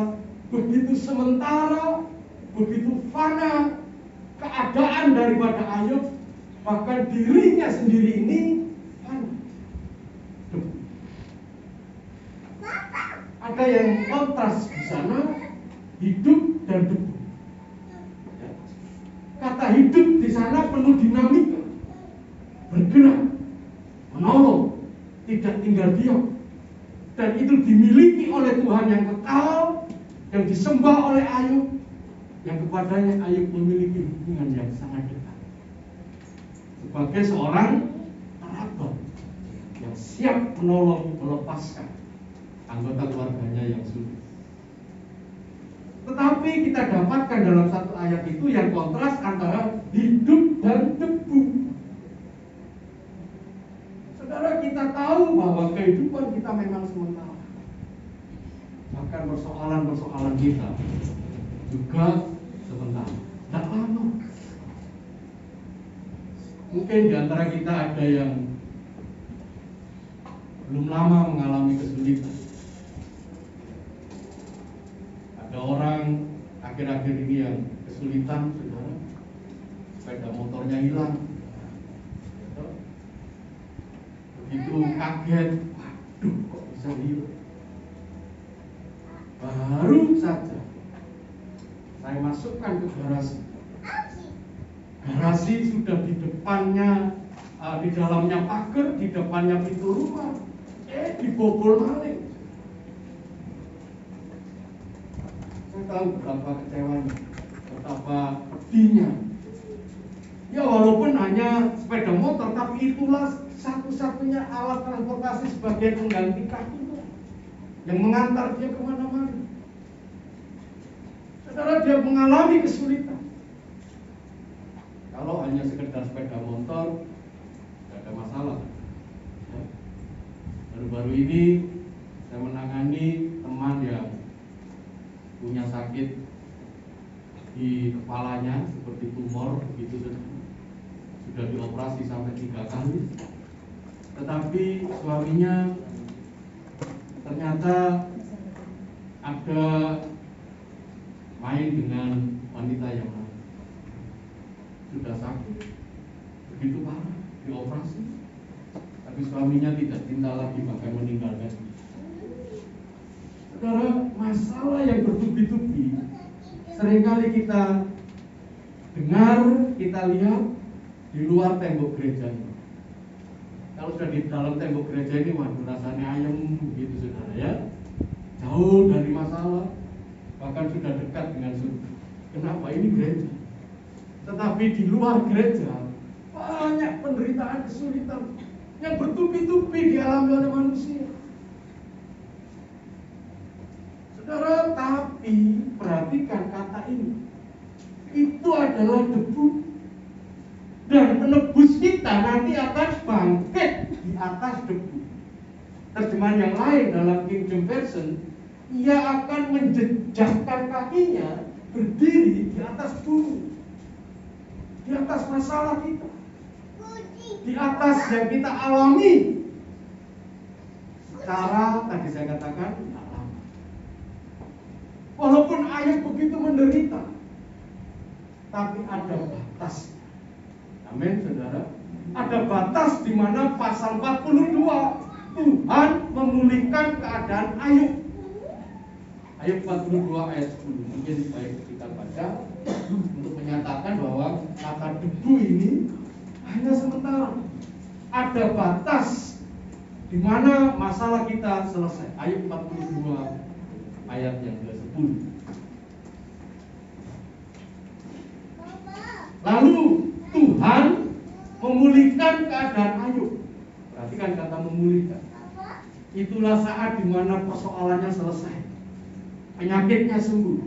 begitu sementara, begitu fana keadaan daripada Ayub, bahkan dirinya sendiri ini fana. Debu. Ada yang kontras di sana, hidup dan debu. Kata hidup di sana penuh dinamika, bergerak, menolong, tidak tinggal diam. Dan itu dimiliki oleh Tuhan yang kekal, yang disembah oleh Ayub, yang kepadanya Ayub memiliki hubungan yang sangat dekat. Sebagai seorang kerabat yang siap menolong, melepaskan anggota keluarganya yang sulit. Tetapi kita dapatkan dalam satu ayat itu yang kontras antara hidup dan debu. Saudara, kita tahu bahwa kehidupan kita memang sementara. Bahkan persoalan-persoalan kita juga sementara. Tidak lama. Mungkin di antara kita ada yang belum lama mengalami kesulitan. Ada orang akhir-akhir ini yang kesulitan, saudara. Sepeda motornya hilang. Begitu kaget, waduh kok bisa hilang. Baru saja saya masukkan ke garasi. Garasi sudah di depannya, di dalamnya pagar, di depannya pintu rumah. Dibobol maling. Saya tahu betapa kecewanya, betapa pedihnya. Ya walaupun hanya sepeda motor, tapi itulah satu-satunya alat transportasi sebagai pengganti kakinya yang mengantar dia kemana-mana. Saudara, dia mengalami kesulitan. Kalau hanya sekedar sepeda motor, tidak ada masalah. Ya. Baru-baru ini saya menangani teman yang punya sakit di kepalanya seperti tumor, begitu sudah dioperasi sampai 3 kali. Tetapi suaminya ternyata ada main dengan wanita yang lain. Sudah sakit, begitu parah, dioperasi. Tapi suaminya tidak cinta lagi, bahkan meninggalkan. Saudara, masalah yang bertubi-tubi seringkali kita dengar, kita lihat di luar tembok gereja ini. Kalau sudah di dalam tembok gereja ini, waduh rasanya ayem begitu saudara ya. Jauh dari masalah, bahkan sudah dekat dengan surga. Kenapa? Ini gereja. Tetapi di luar gereja banyak penderitaan, kesulitan yang bertubi-tubi dialami oleh manusia. Saudara, tapi perhatikan kata ini. Itu adalah debu. Dan penebus kita nanti akan bangkit di atas debu. Terjemahan yang lain dalam King James Version, ia akan menjejakkan kakinya berdiri di atas bumi, di atas masalah kita, di atas yang kita alami secara tadi saya katakan alam. Walaupun Ayub begitu menderita, tapi ada batas. Amin, saudara. Ada batas di mana pasal 42 Tuhan memulihkan keadaan Ayub. Ayub 42 ayat 10. Mungkin baik kita baca untuk menyatakan bahwa kata debu ini hanya sementara. Ada batas di mana masalah kita selesai. Ayub 42 ayat yang ke-10. Lalu Tuhan memulihkan keadaan Ayub. Perhatikan kata memulihkan. Itulah saat di mana persoalannya selesai, penyakitnya sembuh.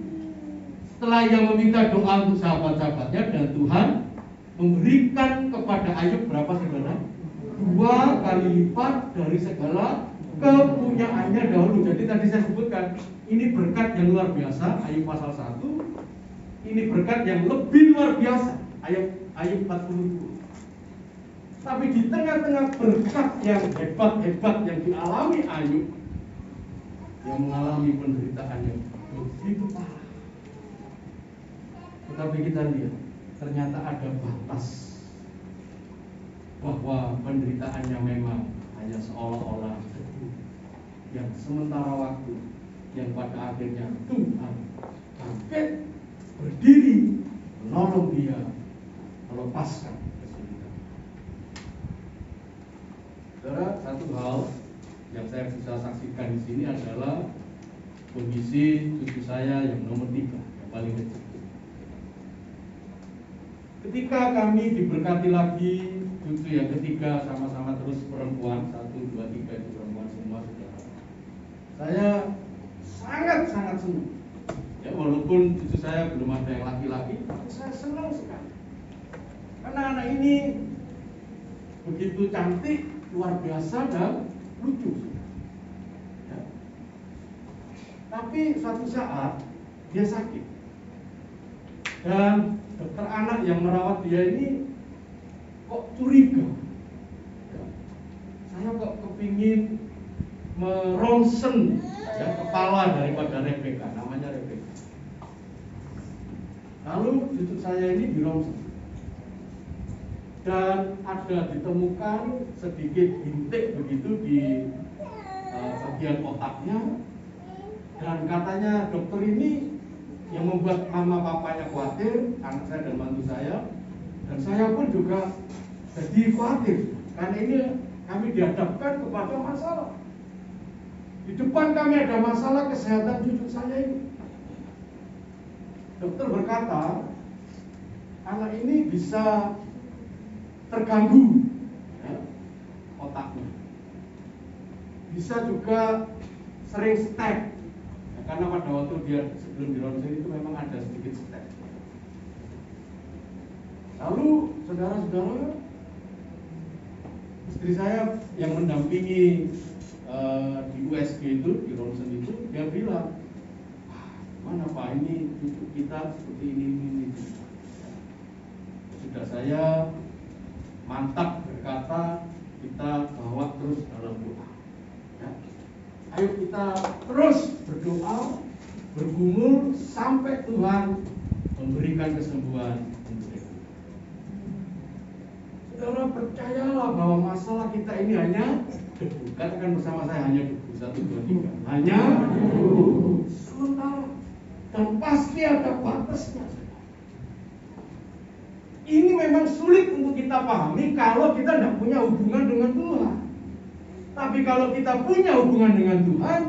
Setelah ia meminta doa untuk sahabat-sahabatnya, dan Tuhan memberikan kepada Ayub berapa, saudara? 2 kali lipat dari segala kepunyaannya dahulu. Jadi tadi saya sebutkan, ini berkat yang luar biasa, Ayub pasal 1. Ini berkat yang lebih luar biasa, Ayub 42. Tapi di tengah-tengah berkat yang hebat-hebat yang dialami Ayub, yang mengalami penderitaan yang begitu parah. Tetapi kita lihat, ternyata ada batas, bahwa penderitaannya memang hanya seolah-olah yang sementara waktu, yang pada akhirnya Tuhan bangkit, berdiri, menolong dia, melepaskan kesulitan. Saudara, satu hal yang saya bisa saksikan di sini adalah kondisi cucu saya yang nomor 3, yang paling kecil. Ketika kami diberkati lagi, cucu yang ketiga sama-sama terus perempuan, 1, 2, 3 itu perempuan semua, saudara. Saya sangat-sangat senang. Ya, walaupun cucu saya belum ada yang laki-laki, tapi saya senang sekali. Karena anak ini begitu cantik, luar biasa dan lucu. Ya. Tapi suatu saat dia sakit, dan dokter anak yang merawat dia ini kok curiga. Ya. Saya kok kepingin merongsen kepala daripada Rebecca, namanya Rebecca. Lalu cucu saya ini dirongsen, dan ada ditemukan sedikit bintik begitu di bagian otaknya, dan katanya dokter ini yang membuat mama papanya khawatir, anak saya dan mantu saya, dan saya pun juga jadi khawatir karena ini kami dihadapkan kepada masalah. Di depan kami ada masalah kesehatan cucu saya ini. Dokter berkata, anak ini bisa terganggu, ya, otaknya. Bisa juga sering step, ya, karena pada waktu dia sebelum dironsen itu memang ada sedikit step. Lalu saudara-saudara, istri saya yang mendampingi di USG itu, di ronsen itu, dia bilang, mana Pak, ini cucu kita seperti ini. Sudah saya mantap berkata, kita bawa terus dalam doa. Ya. Ayo kita terus berdoa, bergumul sampai Tuhan memberikan kesembuhan untuk kita. Saudara, percayalah bahwa masalah kita ini hanya debu. Katakan bersama saya, hanya debu. 1, 2, 3. Hanya debu sementara, dan pasti ada batasnya. Ini memang sulit untuk kita pahami kalau kita tidak punya hubungan dengan Tuhan. Tapi kalau kita punya hubungan dengan Tuhan,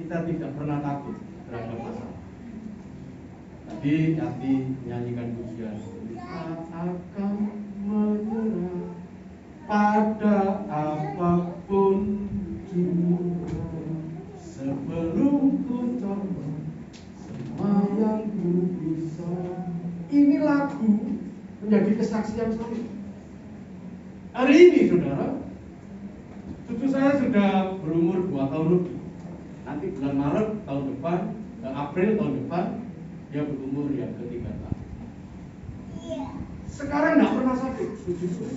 kita tidak pernah takut terhadap masalah. Tadi Yati menyanyikan pujian, kita akan menyerah pada apapun juga, sebelum ku coba semua yang ku bisa. Ini lagu menjadi kesaksian saya. Hari ini saudara, cucu saya sudah berumur 2 tahun lebih. Nanti bulan Maret tahun depan, April tahun depan, dia berumur yang ke-3 tahun. Sekarang tidak pernah sakit, cucu saya.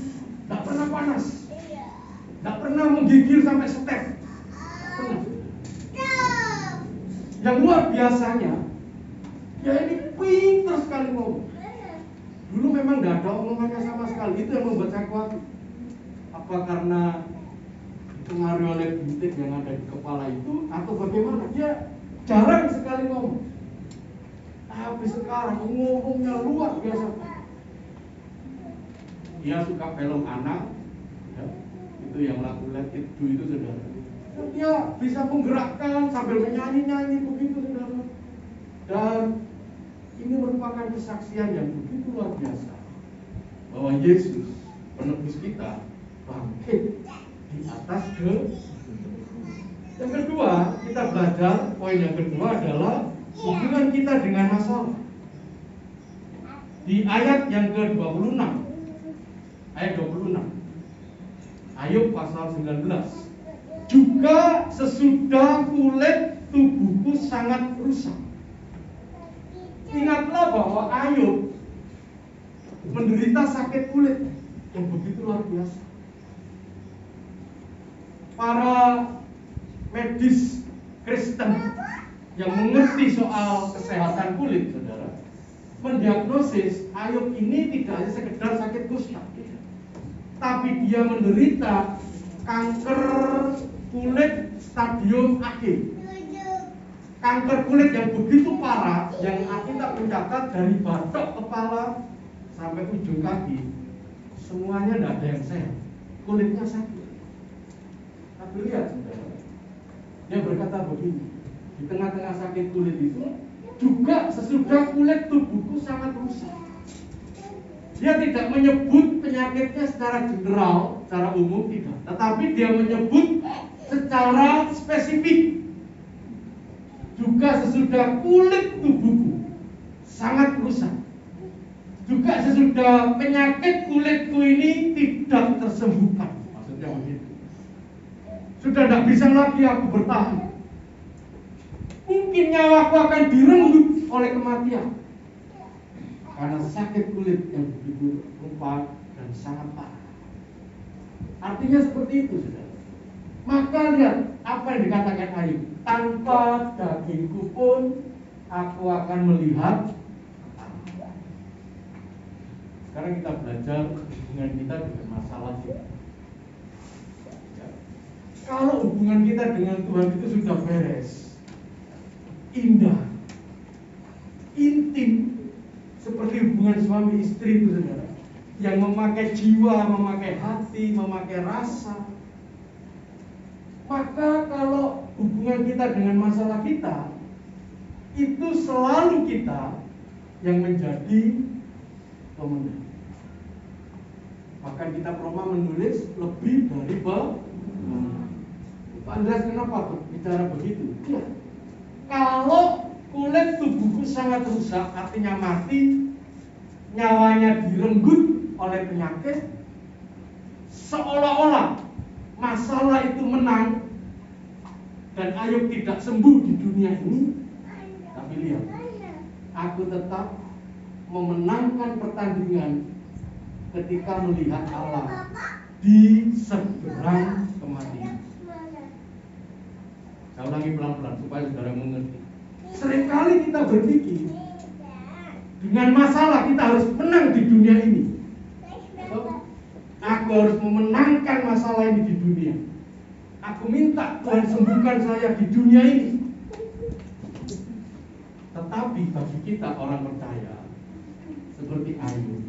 Tidak pernah panas, tidak pernah menggigil sampai step. Yang luar biasanya, Dia ini pintar sekali ngomong. Dulu memang tidak ada omongannya sama sekali. Itu yang membuat saya khawatir. Apa karena dipengaruhi oleh bintik yang ada di kepala itu, atau bagaimana? Dia jarang sekali ngomong. Tapi sekarang ngomongnya luar biasa. Dia suka film anak, ya, itu yang lagu Let It Do itu, saudara. Dia bisa menggerakkan sambil menyanyi-nyanyi begitu, saudara. Dan ini merupakan kesaksian yang begitu luar biasa bahwa Yesus, penebus kita, bangkit di atas ke. Yang kedua, kita belajar, poin yang kedua adalah hubungan kita dengan masalah. Di ayat yang ke-26, ayat 26, Ayub pasal 19. Juga sesudah kulit tubuhku sangat rusak. Ingatlah bahwa Ayub menderita sakit kulit yang begitu luar biasa. Para medis Kristen yang mengerti soal kesehatan kulit, saudara, mendiagnosis Ayub ini tidak hanya sekedar sakit kusta, tapi dia menderita kanker kulit stadium akhir. Kanker kulit yang begitu parah, yang kita mencatat dari batok kepala sampai ujung kaki, semuanya tidak ada yang sehat. Kulitnya sakit. Tapi lihat, saudara, dia berkata begini, di tengah-tengah sakit kulit itu, juga sesudah kulit tubuhku sangat rusak. Dia tidak menyebut penyakitnya secara general, secara umum tidak, tetapi dia menyebut secara spesifik. Juga sesudah kulit tubuhku sangat rusak. Juga sesudah penyakit kulitku ini tidak tersembuhkan. Maksudnya begitu. Sudah tidak bisa lagi aku bertahan. Mungkin nyawaku akan direnggut oleh kematian. Karena sakit kulit yang begitu rupa dan sangat parah. Artinya seperti itu, saudara. Maka lihat apa yang dikatakan Ayub. Tanpa dagingku pun aku akan melihat. Sekarang kita belajar hubungan kita dengan masalah kita. Ya. Kalau hubungan kita dengan Tuhan itu sudah beres, indah, intim, seperti hubungan suami istri itu, saudara, yang memakai jiwa, memakai hati, memakai rasa. Maka kalau hubungan kita dengan masalah kita, itu selalu kita yang menjadi pemenang. Bahkan kita Roma menulis lebih dari pemenang. Pak Andreas kenapa bicara begitu? Ya. Kalau kulit tubuhku sangat rusak, artinya mati, nyawanya direnggut oleh penyakit, seolah-olah masalah itu menang dan Ayub tidak sembuh di dunia ini. Tapi lihat, aku tetap memenangkan pertandingan ketika melihat Allah di seberang kematian. Saya ulangi pelan-pelan supaya saudara mengerti. Seringkali kita berpikir dengan masalah kita harus menang di dunia ini. Aku harus memenangkan masalah ini di dunia. Aku minta Tuhan sembuhkan saya di dunia ini. Tetapi bagi kita orang percaya, seperti Ayub,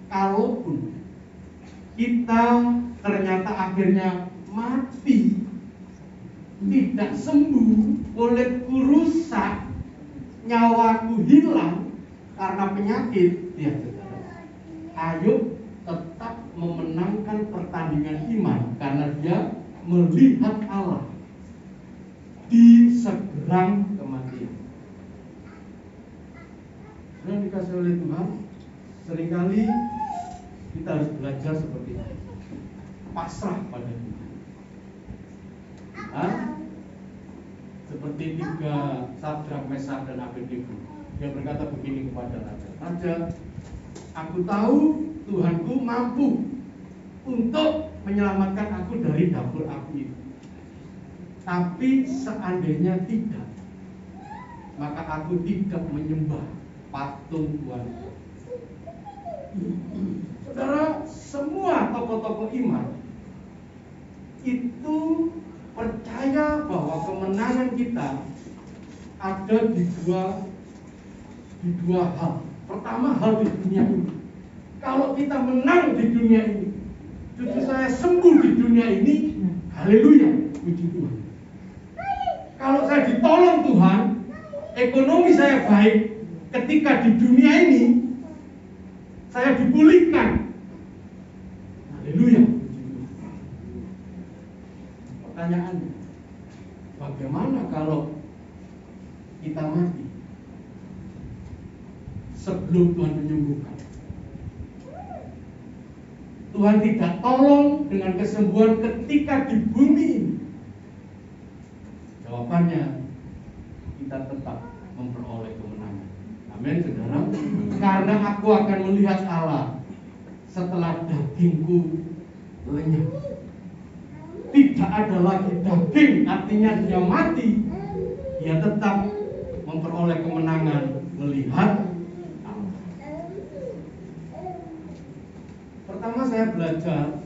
kalaupun kita ternyata akhirnya mati, tidak sembuh, kulitku rusak, nyawaku hilang karena penyakit, ya, Ayub tetap memenangkan pertandingan iman karena dia melihat Allah di seberang kematian. Yang dikasih oleh Tuhan, seringkali kita harus belajar seperti itu, pasrah pada Tuhan. Seperti 3 Sadrak, Mesak, dan Abednego. Dia berkata begini kepada raja, "Raja, aku tahu Tuhanku mampu untuk menyelamatkan aku dari dapur api itu. Tapi seandainya tidak, maka aku tidak menyembah patung Tuhan. Saudara, semua tokoh-tokoh iman itu percaya bahwa kemenangan kita ada di dua hal. Pertama, hal di dunia ini. Kalau kita menang di dunia ini, justru saya sembuh di dunia ini, haleluya, puji Tuhan. Kalau saya ditolong Tuhan, ekonomi saya baik, ketika di dunia ini saya dipulihkan, haleluya, puji Tuhan. Pertanyaannya, bagaimana kalau kita mati sebelum Tuhan menyembuhkan? Tuhan tidak tolong dengan kesembuhan ketika di bumi ini. Jawabannya, kita tetap memperoleh kemenangan. Amin, saudara. Karena aku akan melihat Allah setelah dagingku lenyap. Tidak ada lagi daging, artinya dia mati. Dia tetap memperoleh kemenangan melihat Allah. Pertama saya belajar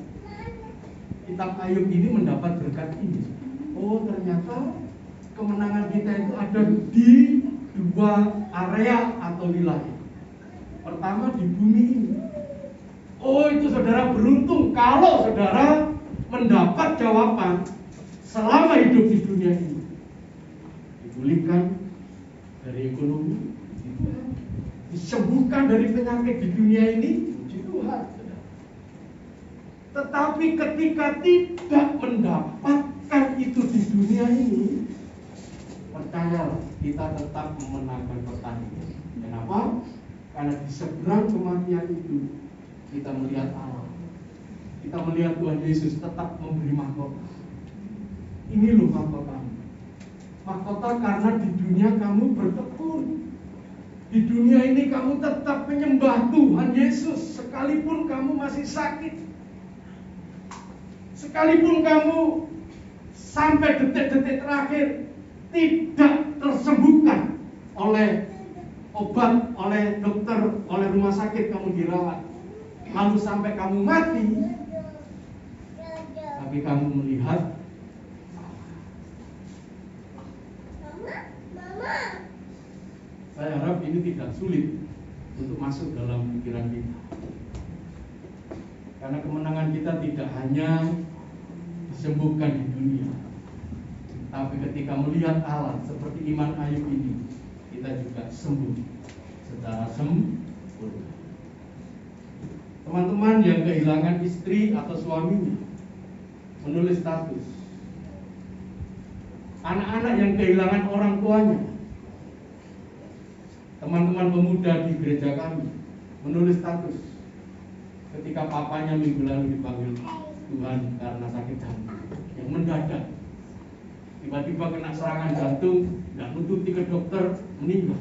kitab Ayub ini mendapat berkat ini. Oh, ternyata kemenangan kita itu ada di dua area atau wilayah. Pertama di bumi ini. Oh, itu saudara beruntung kalau saudara mendapat jawaban selama hidup di dunia ini. Dipulihkan dari ekonomi, disembuhkan dari penyakit di dunia ini, puji Tuhan. Tetapi ketika tidak mendapatkan itu di dunia ini, percayalah, kita tetap memenangkan pertandingan. Kenapa? Karena di seberang kematian itu kita melihat Allah. Kita melihat Tuhan Yesus tetap memberi mahkota. Ini loh mahkota. Mahkota karena di dunia kamu bertekun. Di dunia ini kamu tetap menyembah Tuhan Yesus sekalipun kamu masih sakit. Sekalipun kamu sampai detik-detik terakhir tidak tersembuhkan oleh obat, oleh dokter, oleh rumah sakit kamu dirawat, lalu sampai kamu mati, tapi kamu melihat saya harap ini tidak sulit untuk masuk dalam pikiran kita. Karena kemenangan kita tidak hanya disembuhkan di dunia, tapi ketika melihat Allah seperti iman Ayub ini, kita juga sembuh secara sempurna. Teman-teman yang kehilangan istri atau suaminya, menulis status. Anak-anak yang kehilangan orang tuanya, teman-teman pemuda di gereja kami, menulis status. Ketika papanya minggu lalu dipanggil Tuhan karena sakit jantung yang mendadak, tiba-tiba kena serangan jantung, nggak nututi ke dokter, meninggal.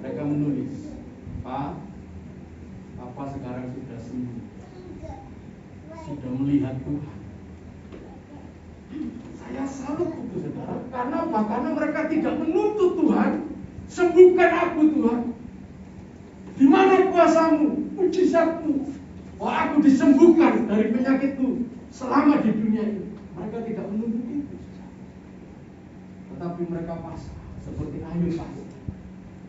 Mereka menulis, Pak, Papa sekarang sudah sembuh, sudah melihat Tuhan. Saya salut itu saudara, karena apa? Karena mereka tidak menuntut Tuhan, sembuhkan aku Tuhan. Di mana kuasamu, mujizatmu? Oh, aku disembuhkan dari penyakitku selama di dunia ini. Mereka tidak menuntut itu, tetapi mereka pasrah seperti Ayub pasrah.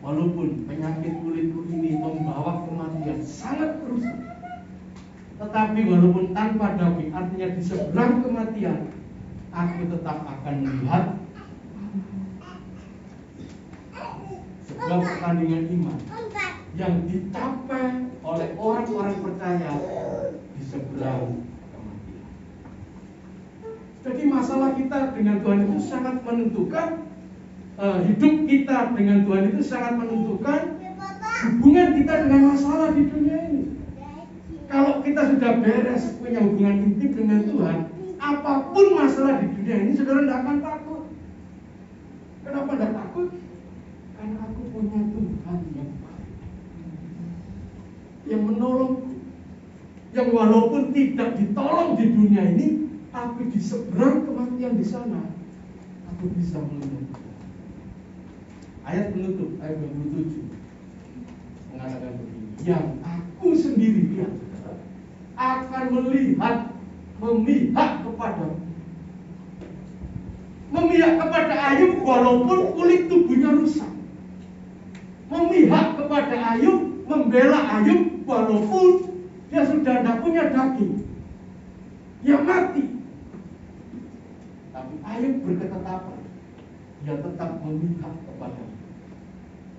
Walaupun penyakit kulitku ini membawa kematian sangat kerusak, tetapi walaupun tanpa daging, artinya di seberang kematian, aku tetap akan melihat sebuah pertandingan iman yang dicapai oleh orang-orang percaya di seberang kematian. Jadi masalah kita dengan Tuhan itu sangat menentukan, hidup kita dengan Tuhan itu sangat menentukan hubungan kita dengan masalah di dunia ini. Kalau kita sudah beres punya hubungan intim dengan Tuhan, apapun masalah di dunia ini, saudara tidak akan takut. Kenapa tidak takut? Karena aku punya Tuhan yang baik, yang menolong, yang walaupun tidak ditolong di dunia ini, tapi di seberang kematian di sana, aku bisa melihat. Ayat penutup, ayat 27 mengatakan begini, yang aku sendiri, lihat saudara, akan memihak kepada Ayub walaupun kulit tubuhnya rusak. Memihak kepada Ayub, membela Ayub walaupun dia sudah tidak punya daging, dia mati. Tapi Ayub berketetapan, dia tetap memihak kepada.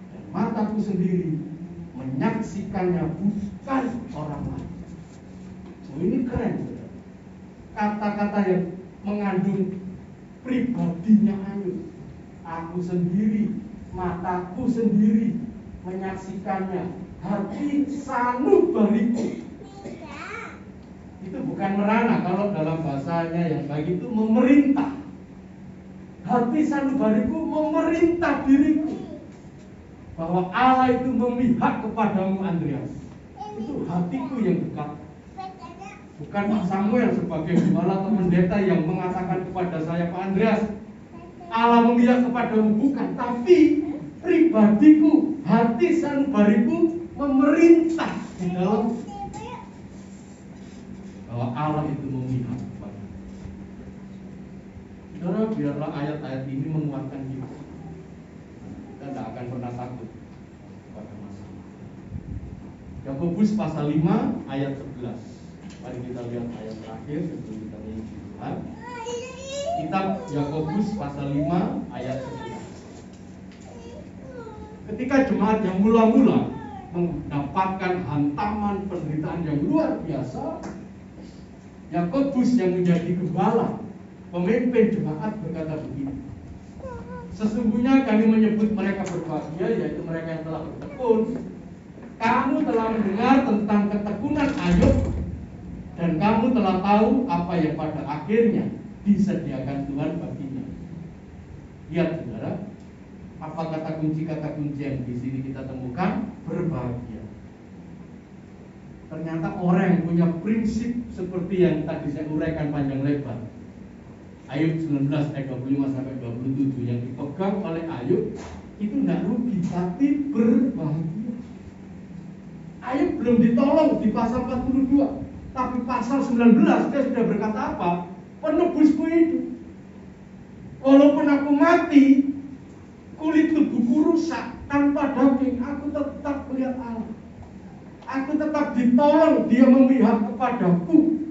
Dan mataku sendiri menyaksikannya, bukan orang lain. Oh, ini keren, saudara. Kata-kata yang mengandung pribadinya Ayub. Aku sendiri, mataku sendiri menyaksikannya, hati sanubariku. Itu bukan merana, kalau dalam bahasanya yang baik itu memerintah. Hati sanubariku memerintah diriku. Bahwa Allah itu memihak kepadamu, Andreas. Itu hatiku yang dekat. Bukan Pak Samuel sebagai gembala atau pendeta yang mengatakan kepada saya, Pak Andreas, Allah memihak kepadamu, bukan. Tapi pribadiku, hati sanubariku memerintah di dalam bahwa Allah itu memihak kepadamu. Saudara, biarlah ayat-ayat ini menguatkan kita. Kita tidak akan pernah takut pada masalah. Yakobus pasal 5 ayat 11. Mari kita lihat ayat terakhir sebelum kita menuju Tuhan. Kitab Yakobus pasal 5 ayat 11. Ketika jemaat yang mula-mula mendapatkan hantaman penderitaan yang luar biasa, Yakobus yang menjadi gembala, pemimpin jemaat, berkata begini, sesungguhnya kami menyebut mereka berbahagia, yaitu mereka yang telah bertekun. Kamu telah mendengar tentang ketekunan Ayub, dan kamu telah tahu apa yang pada akhirnya disediakan Tuhan baginya. Lihat saudara, apa kata kunci yang di sini kita temukan? Berbahagia. Ternyata orang yang punya prinsip seperti yang tadi saya uraikan panjang lebar, Ayub 19 ayat 25 sampai 27 yang dipegang oleh Ayub itu tidak rugi, tapi berbahagia. Ayub belum ditolong di pasal 42, tapi pasal 19 dia sudah berkata apa? Penebusku hidup. Walaupun aku mati, kulit tubuhku rusak, tanpa daging, aku tetap melihat Allah. Aku tetap ditolong, dia memihak kepadaku.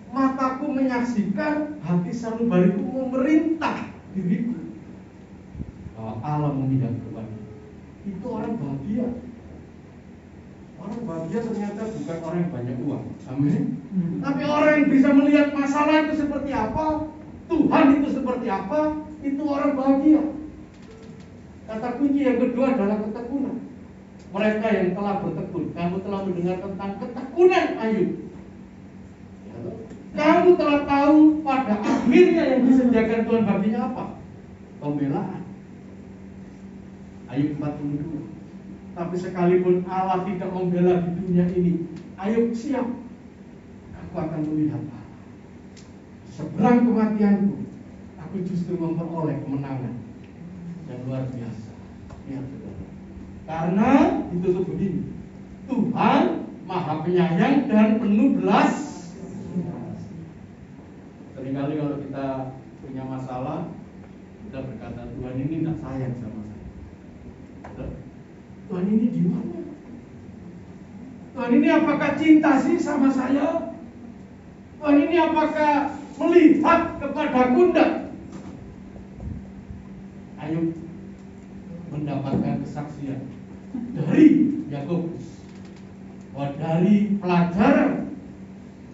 Mataku menyaksikan, hati sanubariku memerintah diriku. Bahwa Allah memihak kepadaku. Itu orang bahagia. Orang bahagia ternyata bukan orang yang banyak uang. Amin. Tapi orang yang bisa melihat masalah itu seperti apa, Tuhan itu seperti apa, itu orang bahagia. Kata kunci yang kedua adalah ketekunan. Mereka yang telah bertekun, kamu telah mendengar tentang ketekunan Ayub. Kamu telah tahu pada akhirnya yang disediakan Tuhan baginya apa? Pembelaan. Ayub 42. Tapi sekalipun Allah tidak membela di dunia ini, Ayub siap. Aku akan melihat Allah. Seberang kematianku, aku justru memperoleh kemenangan yang luar biasa. Lihat saudara. Karena ditutup begini, Tuhan Maha Penyayang dan penuh belas. Seringkali kalau kita punya masalah, kita berkata Tuhan ini tidak sayang sama saya. Tuhan ini di mana? Tuhan ini apakah cinta sih sama saya? Tuhan ini apakah melihat kepadaku enggak? Ayub mendapatkan kesaksian dari Yakobus bahwa dari pelajaran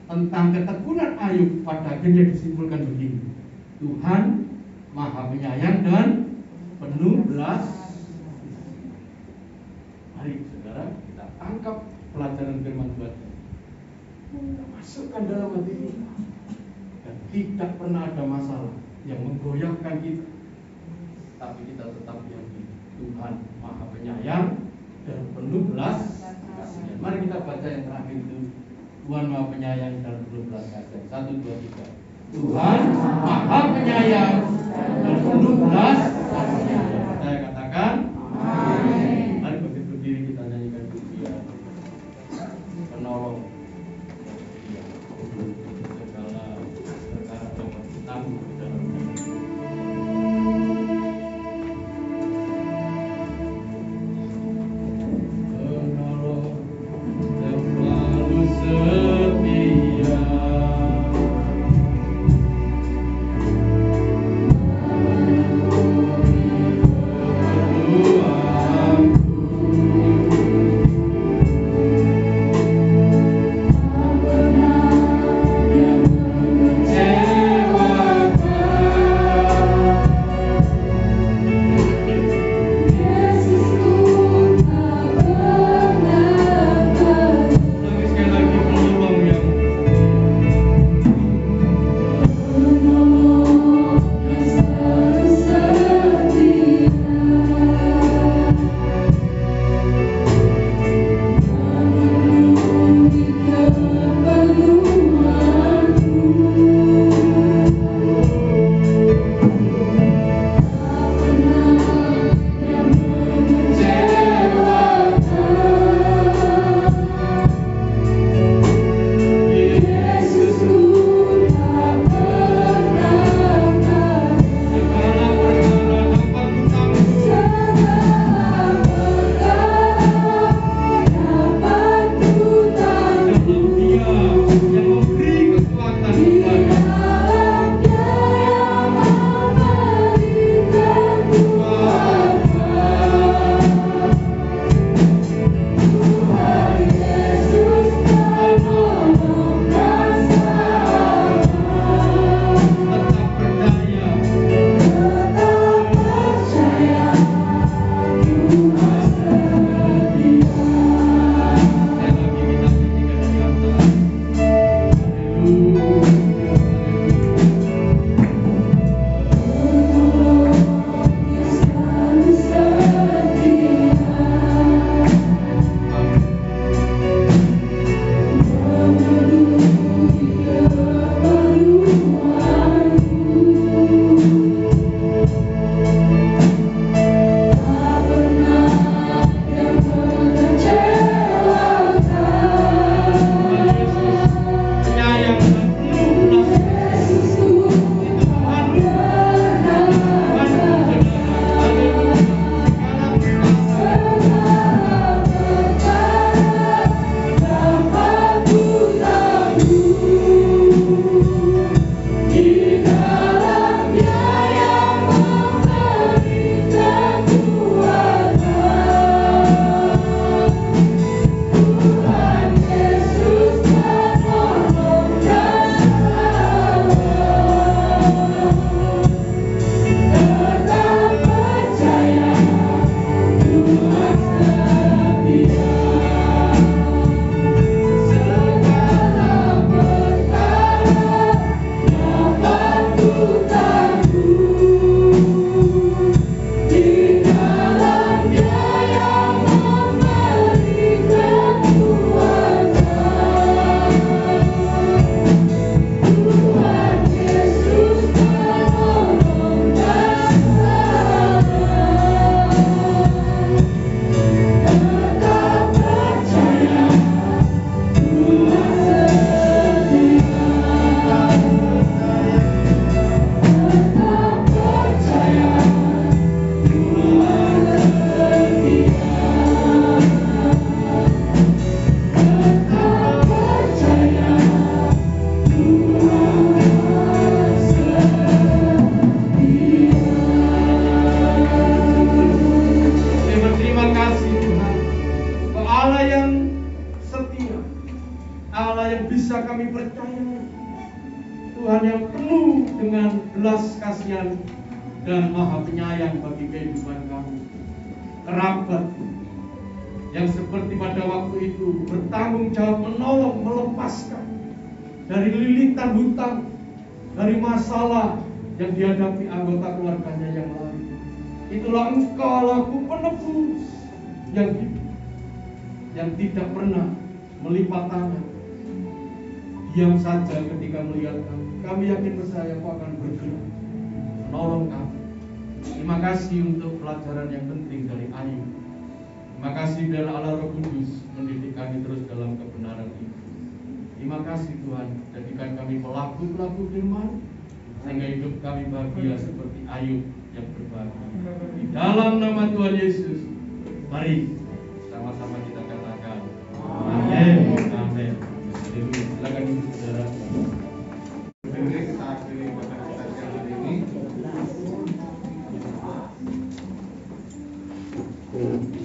tentang ketekunan Ayub pada akhirnya disimpulkan begini, Tuhan Maha Penyayang dan penuh belas. Mari saudara kita tangkap pelajaran firman Tuhan, kita masukkan dalam hati kita, dan tidak pernah ada masalah yang menggoyahkan kita, tapi kita tetap yakin Tuhan Maha Penyayang dan penuh belas kasihan. Mari kita baca yang terakhir itu, Tuhan Maha Penyayang dan penuh belas kasihan. 1, 2, 3. Tuhan Maha Penyayang dan penuh belas kasihan. Saya katakan, kami percaya Tuhan yang penuh dengan belas kasihan dan maha penyayang bagi kehidupan kami. Kerabat yang seperti pada waktu itu bertanggung jawab menolong, melepaskan dari lilitan hutang, dari masalah yang dihadapi anggota keluarganya yang lain. Itulah Engkau Allahku penebus yang hidup, yang tidak pernah melipat tangan, diam saja ketika melihat kami. Kami yakin percaya Kau akan bergerak menolong kami. Terima kasih untuk pelajaran yang penting dari Ayub. Terima kasih biar Allah Roh Kudus mendidik kami terus dalam kebenaran ini. Terima kasih Tuhan, jadikan kami pelaku-pelaku firman, sehingga hidup kami bahagia seperti Ayub yang berbahagia. Di dalam nama Tuhan Yesus, mari sama-sama kita katakan amin. Amin. Haleluya. Silakan ibu saudara.
Mari kita akhiri pada kita siang hari ini.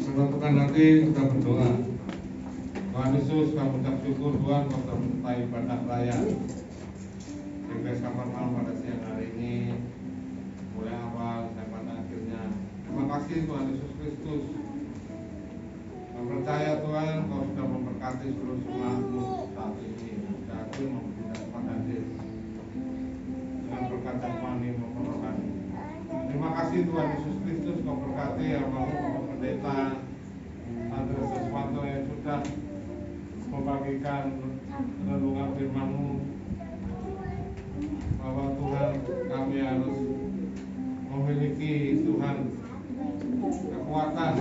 Selamatkan hati, kita berdoa. Tuhan Yesus, kami ucap syukur Tuhan kau telah menyertai ibadah raya GPS Kapernaum pada siang hari ini, mulai awal sampai pada akhirnya. Terima kasih Tuhan Yesus Kristus. Kami percaya Tuhan kau sudah memberkati seluruh jemaatmu saat ini. Sudah hadir maupun tidak sempat hadir dengan berkat jasmani maupun rohani. Terima kasih Tuhan Yesus Kristus, kau berkati almarhum Bapak Pendeta Andreas Seswanto yang sudah membagikan renungan firman-Mu, bahwa Tuhan kami harus memiliki Tuhan kekuatan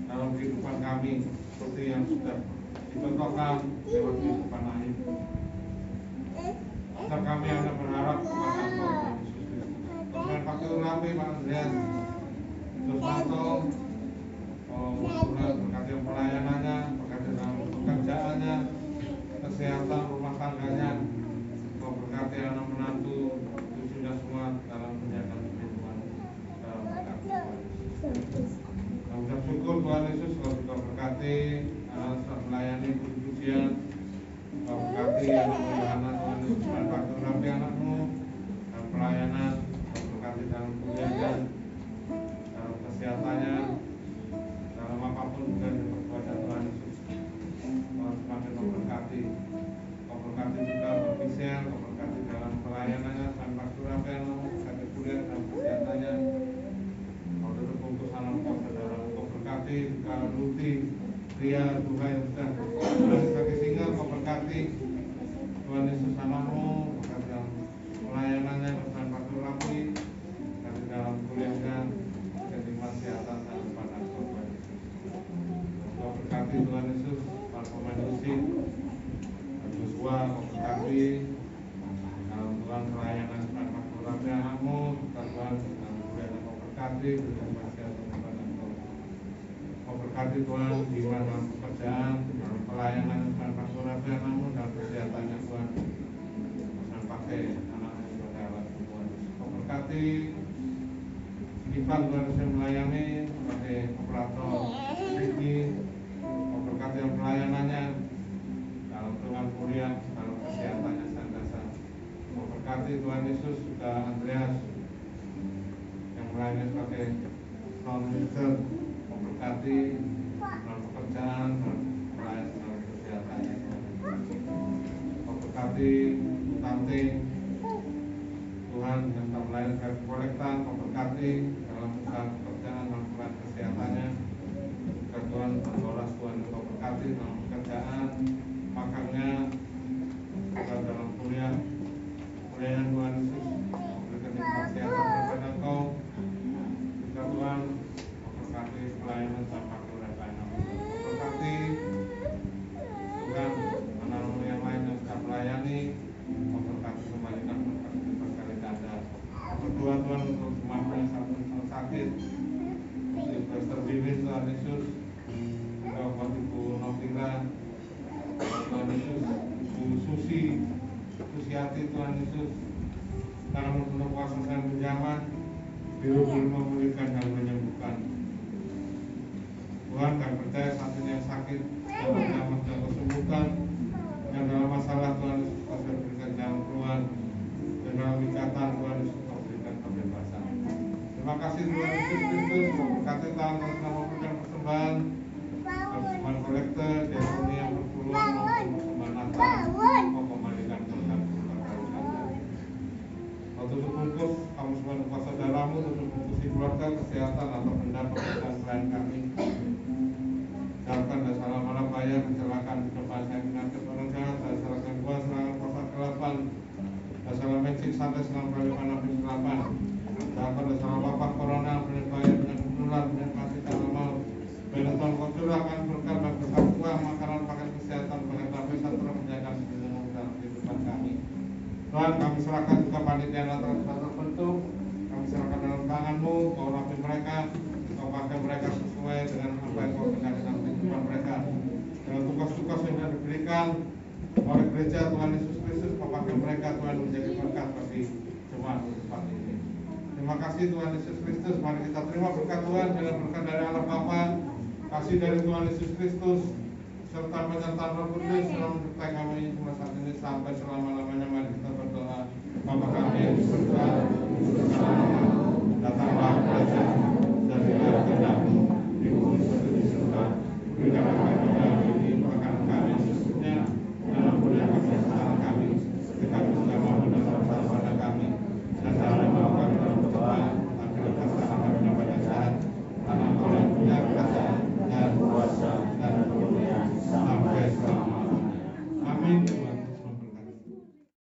dalam kehidupan kami seperti yang sudah dicontohkan lewat kehidupan Ayub. Agar kami akan berharap kepada Engkau Tuhan Yesus Kristus. Tuhan pakai urapi Pak Andreas Seswanto, Tuhan berkati pelayanannya, berkati dalam pekerjaannya, kesehatan rumah tangganya, kau berkati anak menantu, cucunya semua dalam menjaga kehidupan dalam berkat Tuhan Yesus. Kami ucap syukur Tuhan Yesus, kau juga berkati saat melayani puji-pujian, kau berkati anak Yohana Tuhan Yesus, dan pakai urapi anakmu dalam pelayanan, kau berkati dalam kuliahnya, dalam kesehatannya, dalam apapun juga yang berbuat Tuhan Yesus. Tuhan semakin memberkati. Kau berkati juga Michelle, kau berkati dalam pelayanannya, sampai Surabaya, berkati kuliah dalam kesehatannya. Kau tutup bungkus alam kau saudara, kau berkati juga Luti, Ria, Tuhan yang sudah sebagai single, kau berkati Tuhan Yesus anakmu, berkati dalam pelayanannya, sampai Surabaya, berkati dalam kuliahnya, berkati kesehatan dan pada Tuhan Yesus. Kau berkati Tuhan Yesus, para pemain musik, Joshua, kau berkati dalam Tuhan pelayanan sama Surabaya anakmu, Tuhan dalam kuliah kau berkati, berikan kesehatan kepada Engkau. Kau berkati Tuhan di mana pekerjaan, dalam pelayanan sama Surabaya anakmu, dalam kesehatannya Tuhan, dan pakai anaknya sebagai alat Tuhan. Kau berkati Ivan Tuhan yang melayani sebagai operator Riki, kau berkati yang pelayanannya dalam Tuhan kuliah, dalam kesehatannya senantiasa. Kau berkati Tuhan Yesus juga Andreas yang melayani sebagai sound minister, kau berkati dalam pekerjaan, dalam pelayanan, dalam kesehatannya. Kau berkati Tante Tuhan yang telah melayani sebagai kolektan, kau berkati dalam usaha pekerjaan, dalam peran kesehatannya. Juga Tuhan Pandoras Tuhan kau berkati dalam pekerjaan, makanya juga dalam kuliah, pelayanan Tuhan Yesus, berikan kesehatan kepada Engkau. Juga Tuhan kau berkati pelayanan tanpa keberatan. Kau berkati Tuhan anak-anak yang lain yang sudah melayani, kau berkati kembalikan berkat berkali ganda. Berdoa Tuhan untuk semua yang sakit, untuk Pastor Bibit Tuhan Yesus, juga buat Ibu Novira Tuhan Yesus, Ibu Susiati Tuhan Yesus, karena menurut kuasa dan pinjaman, biru-biru memulihkan dan menyembuhkan. Tuhan kami percaya saat ini yang sakit, dapat dan kesembuhan, yang dalam masalah Tuhan Yesus pasti berikan jalan keluar, dan dalam ikatan Tuhan Yesus berikan kebebasan. Terima kasih Tuhan Yesus Kristus, berkati Tuhan telah memberikan persembahan kolektor, diakoni yang berpuluhan maupun persembahan Natal, kau kembalikan berkat Anda. Kau tutup bungkus, kamu semua lupa saudaramu, tutup bungkus keluarga, kesehatan atau benda pekerjaan selain kami. Jauhkan dari salah malapaya, kecelakaan, kecelakaan, penyakit orang jahat, dari salah gangguan, serangan kuasa kegelapan, dari salah magic sampai serangan balikan api kegelapan. Jauhkan dari salah wabah corona, penyakit penyakit menular, penyakit mati tanah maut. Bila Tuhan kau curahkan berkat dan berkat uang, makanan, pakaian kesehatan, pakaian lapisan, terus menjaga perlindungan dalam kehidupan kami. Tuhan, kami serahkan juga panitia Natal terbentuk, kami serahkan dalam tangan-Mu, kau rapi mereka, kau pakai mereka sesuai dengan apa yang kau berikan dalam kehidupan mereka. Dengan tugas-tugas yang sudah diberikan oleh gereja Tuhan Yesus Kristus, kau pakai mereka Tuhan menjadi berkat bagi jemaat tempat ini. Terima kasih Tuhan Yesus Kristus, mari kita terima berkat Tuhan dengan berkat dari Allah Bapa, kasih dari Tuhan Yesus Kristus, serta penyertaan Roh Kudus dalam menyertai kami cuma saat ini sampai selama-lamanya. Mari kita berdoa. Bapa kami yang di surga, datanglah kerajaan